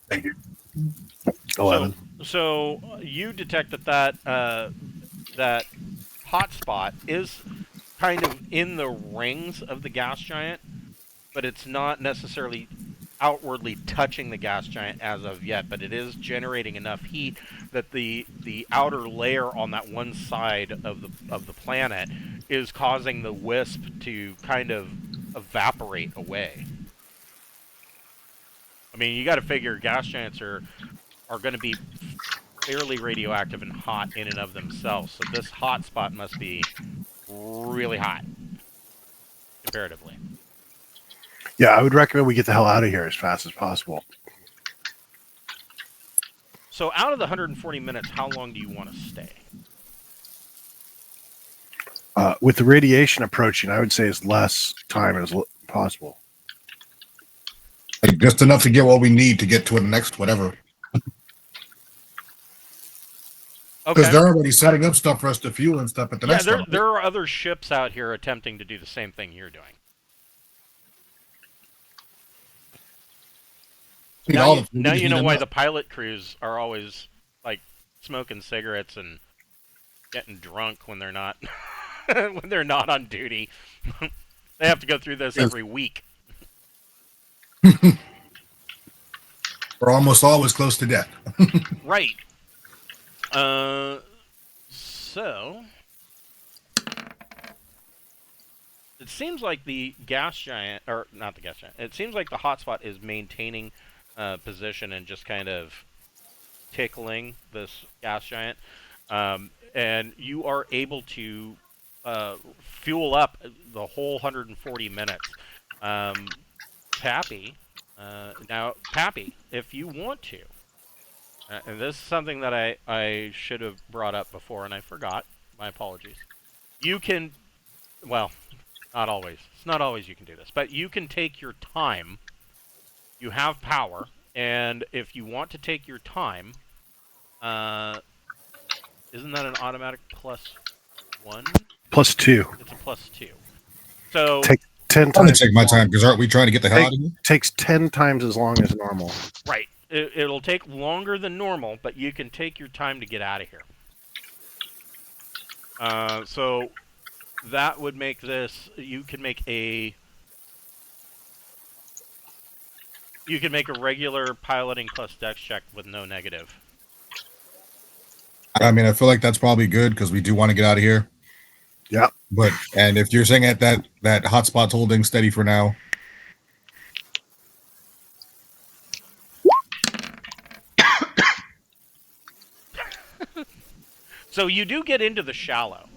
Thank you. 11. So you detect that that hotspot is kind of in the rings of the gas giant, but it's not necessarily outwardly touching the gas giant as of yet, but it is generating enough heat that the outer layer on that one side of the planet is causing the wisp to kind of evaporate away. I mean, you got to figure gas giants are going to be fairly radioactive and hot in and of themselves, so this hot spot must be really hot comparatively. Yeah, I would recommend we get the hell out of here as fast as possible. So out of the 140 minutes, how long do you want to stay? With the radiation approaching, I would say as less time as possible. Like, just enough to get what we need to get to the next whatever. Because they're already setting up stuff for us to fuel and stuff at the next one. There are other ships out here attempting to do the same thing you're doing. Now you know why the pilot crews are always like smoking cigarettes and getting drunk when they're not when they're not on duty. They have to go through this every week. We're almost always close to death. Right. So it seems like the gas giant, or not the gas giant, it seems like the hotspot is maintaining position and just kind of tickling this gas giant. And you are able to fuel up the whole 140 minutes. Pappy, if you want to, and this is something that I should have brought up before and I forgot, my apologies. You can, well, not always. It's not always you can do this, but you can take your time. You have power, and if you want to take your time, isn't that an automatic +1? +2. It's a +2. So take 10 times. I'm gonna take my time because aren't we trying to get the hell out of here? Takes 10 times as long as normal. Right. It'll take longer than normal, but you can take your time to get out of here. So that would make this. You can make a regular piloting plus dex check with no negative. I mean, I feel like that's probably good because we do want to get out of here. Yeah. And if you're saying that hotspot's holding steady for now. So you do get into the shallow,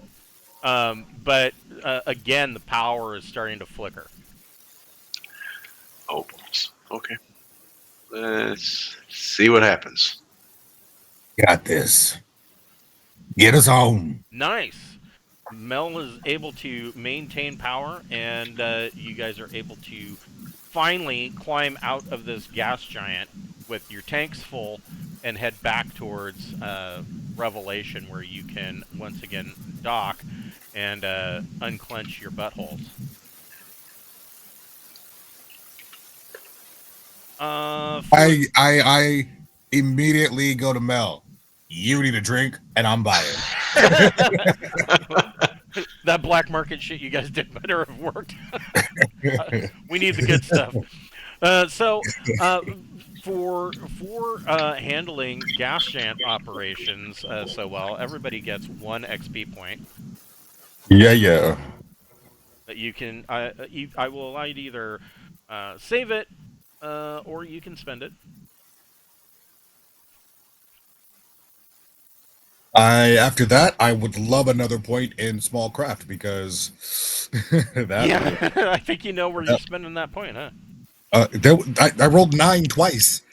but again, the power is starting to flicker. Oh, okay. Let's see what happens. Got this. Get us home. Nice. Mel is able to maintain power, and you guys are able to finally climb out of this gas giant with your tanks full and head back towards Revelation, where you can once again dock and unclench your buttholes. I immediately go to Mel. You need a drink, and I'm buying. That black market shit you guys did better have worked. We need the good stuff. For handling gas giant operations so well, everybody gets 1 XP point. Yeah. That you can. I will allow you to either save it or you can spend it. After that, I would love another point in small craft because I think you know where you're spending that point, huh? I rolled 9 twice.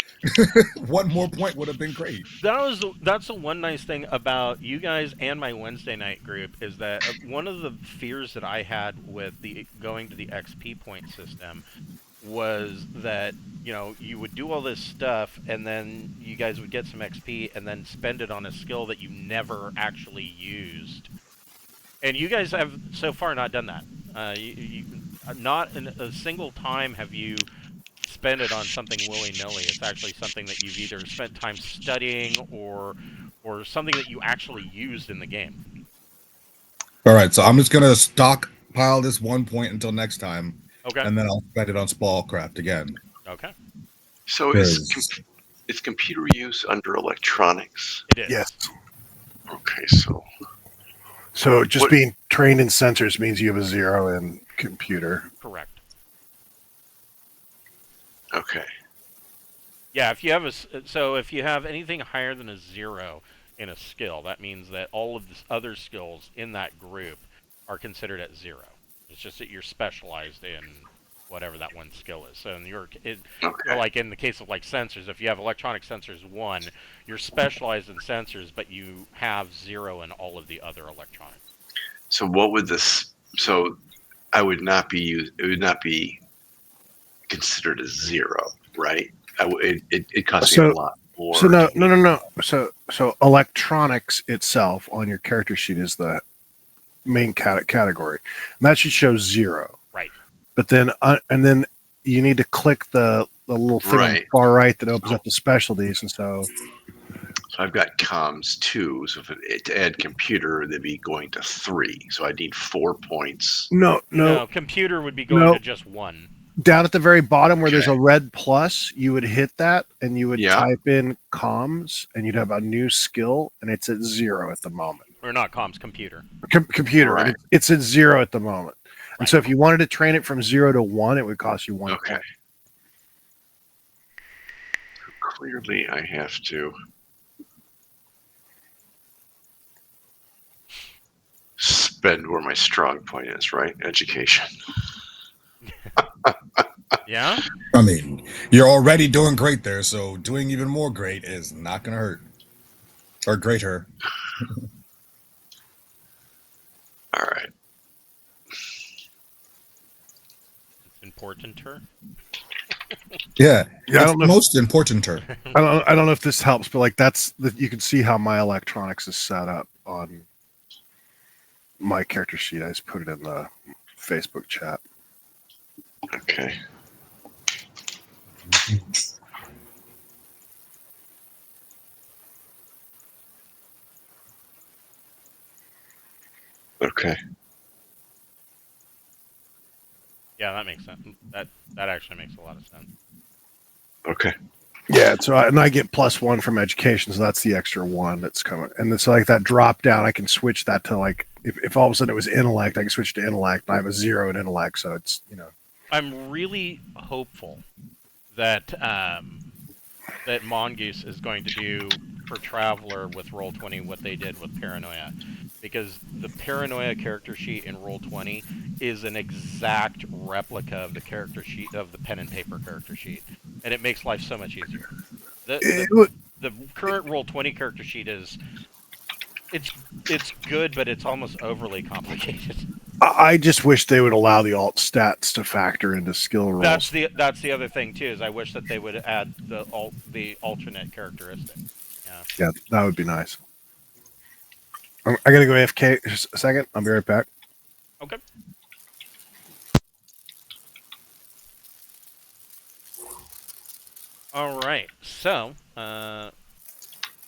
One more point would have been great. That's the one nice thing about you guys and my Wednesday night group is that one of the fears that I had with going to the XP point system was that you would do all this stuff, and then you guys would get some XP, and then spend it on a skill that you never actually used. And you guys have so far not done that. Not in a single time have you spend it on something willy-nilly. It's actually something that you've either spent time studying or something that you actually used in the game. All right, so I'm just gonna stockpile this 1 point until next time, Okay. and then I'll spend it on Spellcraft again. Okay. So is computer use under electronics? It is. Yes. Okay, So just What- being trained in sensors means you have a 0 in computer. Correct. okay. Yeah, if you have if you have anything higher than a 0 in a skill, that means that all of the other skills in that group are considered at 0. It's just that you're specialized in whatever that one skill is. So Okay. like in the case of like sensors, if you have electronic sensors 1, you're specialized in sensors, but you have 0 in all of the other electronics. So what would this? So I would not be used. It would not be considered a 0, right? It costs me a lot more. So no. So electronics itself on your character sheet is the main category, and that should show 0. Right. But then and then you need to click the little thing on the Right. far right that opens up the specialties, and so So I've got comms 2. So to add computer, they'd be going to 3. So I need 4 points. no. Computer would be going No. to just 1. Down at the very bottom where there's Okay. a red plus, you would hit that and you would Yeah. type in comms and you'd have a new skill, and it's at 0 at the moment. Or not comms, computer. Computer, Right. and it's at 0 at the moment. And Right. so if you wanted to train it from 0 to 1, it would cost you 1 Okay. point. Clearly, I have to spend where my strong point is, right? Education. Yeah? I mean, you're already doing great there, so doing even more great is not gonna hurt. Or greater. All right. It's importanter. Yeah, Yeah, I that's don't know. most importanter. I don't know if this helps, but like you can see how my electronics is set up on my character sheet. I just put it in the Facebook chat. Okay. Okay. Yeah, that makes sense. That actually makes a lot of sense. Okay. Yeah, so I get +1 from education, so that's the extra 1 that's coming. And it's like that drop down, I can switch that to like if all of a sudden it was intellect, I can switch to intellect, and I have a 0 in intellect, so it's I'm really hopeful that that Mongoose is going to do for Traveler with Roll20 what they did with Paranoia, because the Paranoia character sheet in Roll20 is an exact replica of the character sheet of the pen and paper character sheet, and it makes life so much easier. The current Roll20 character sheet is it's good, but it's almost overly complicated. I just wish they would allow the alt stats to factor into skill rolls. That's the other thing too, is I wish that they would add the alternate characteristic. Yeah, that would be nice. I gotta go AFK just a second. I'll be right back. Okay. All right. So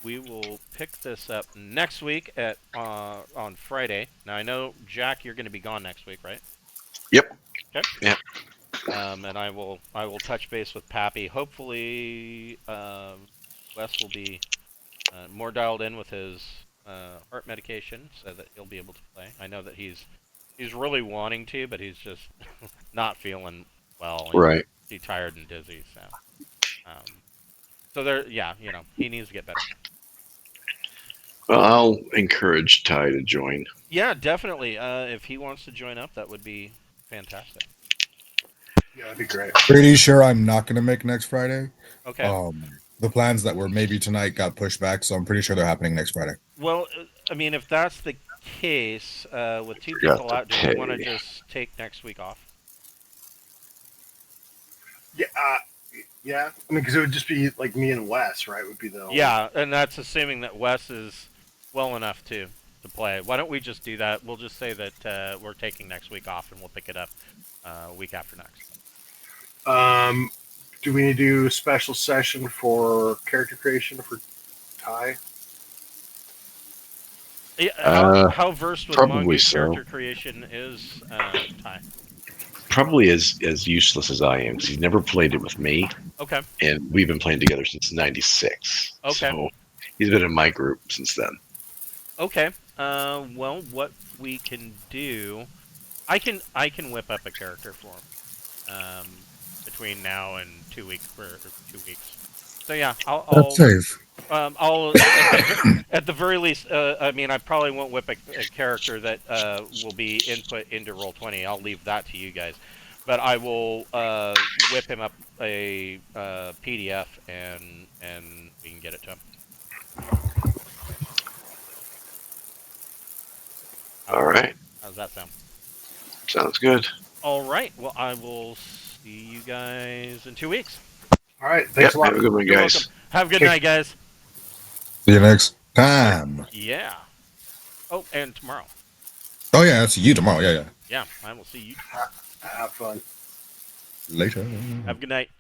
we will pick this up next week at on Friday. Now I know Jack, you're going to be gone next week, right? Yep. Okay. Yep. And I will touch base with Pappy. Hopefully, Wes will be more dialed in with his heart medication, so that he'll be able to play. I know that he's really wanting to, but he's just not feeling well. Right. He's tired and dizzy. So there, yeah, he needs to get better. Well, I'll encourage Ty to join. Yeah, definitely. If he wants to join up, that would be fantastic. Yeah, that'd be great. Pretty sure I'm not gonna make next Friday. Okay. The plans that were maybe tonight got pushed back, so I'm pretty sure they're happening next Friday. Well, I mean, if that's the case, with two Forgot people to out, do we want to pay. just take next week off? Yeah, yeah. I mean, because it would just be like me and Wes, right? Would be the only... Yeah, and that's assuming that Wes is well enough to play. Why don't we just do that? We'll just say that we're taking next week off, and we'll pick it up week after next. Do we need to do a special session for character creation for Ty? Yeah, how versed with probably Mongoose so. character creation is Ty? Probably as useless as I am, because he's never played it with me, Okay. and we've been playing together since '96. Okay. So he's been in my group since then. Okay. Well, what we can do, I can whip up a character for him. Between now and 2 weeks or 2 weeks. So yeah, I'll That's safe. I'll at the very least. I mean, I probably won't whip a character that will be input into Roll20. I'll leave that to you guys. But I will whip him up a PDF and we can get it to him. All right. How's that sound? Sounds good. All right. Well, I will see you guys in 2 weeks. All right. Thanks a lot. Have a good one, You're guys. welcome. Have a good night, guys. See you next time. Yeah. Oh, and tomorrow. Oh yeah, I'll see you tomorrow. Yeah, yeah. Yeah, I will see you. Have fun. Later. Have a good night.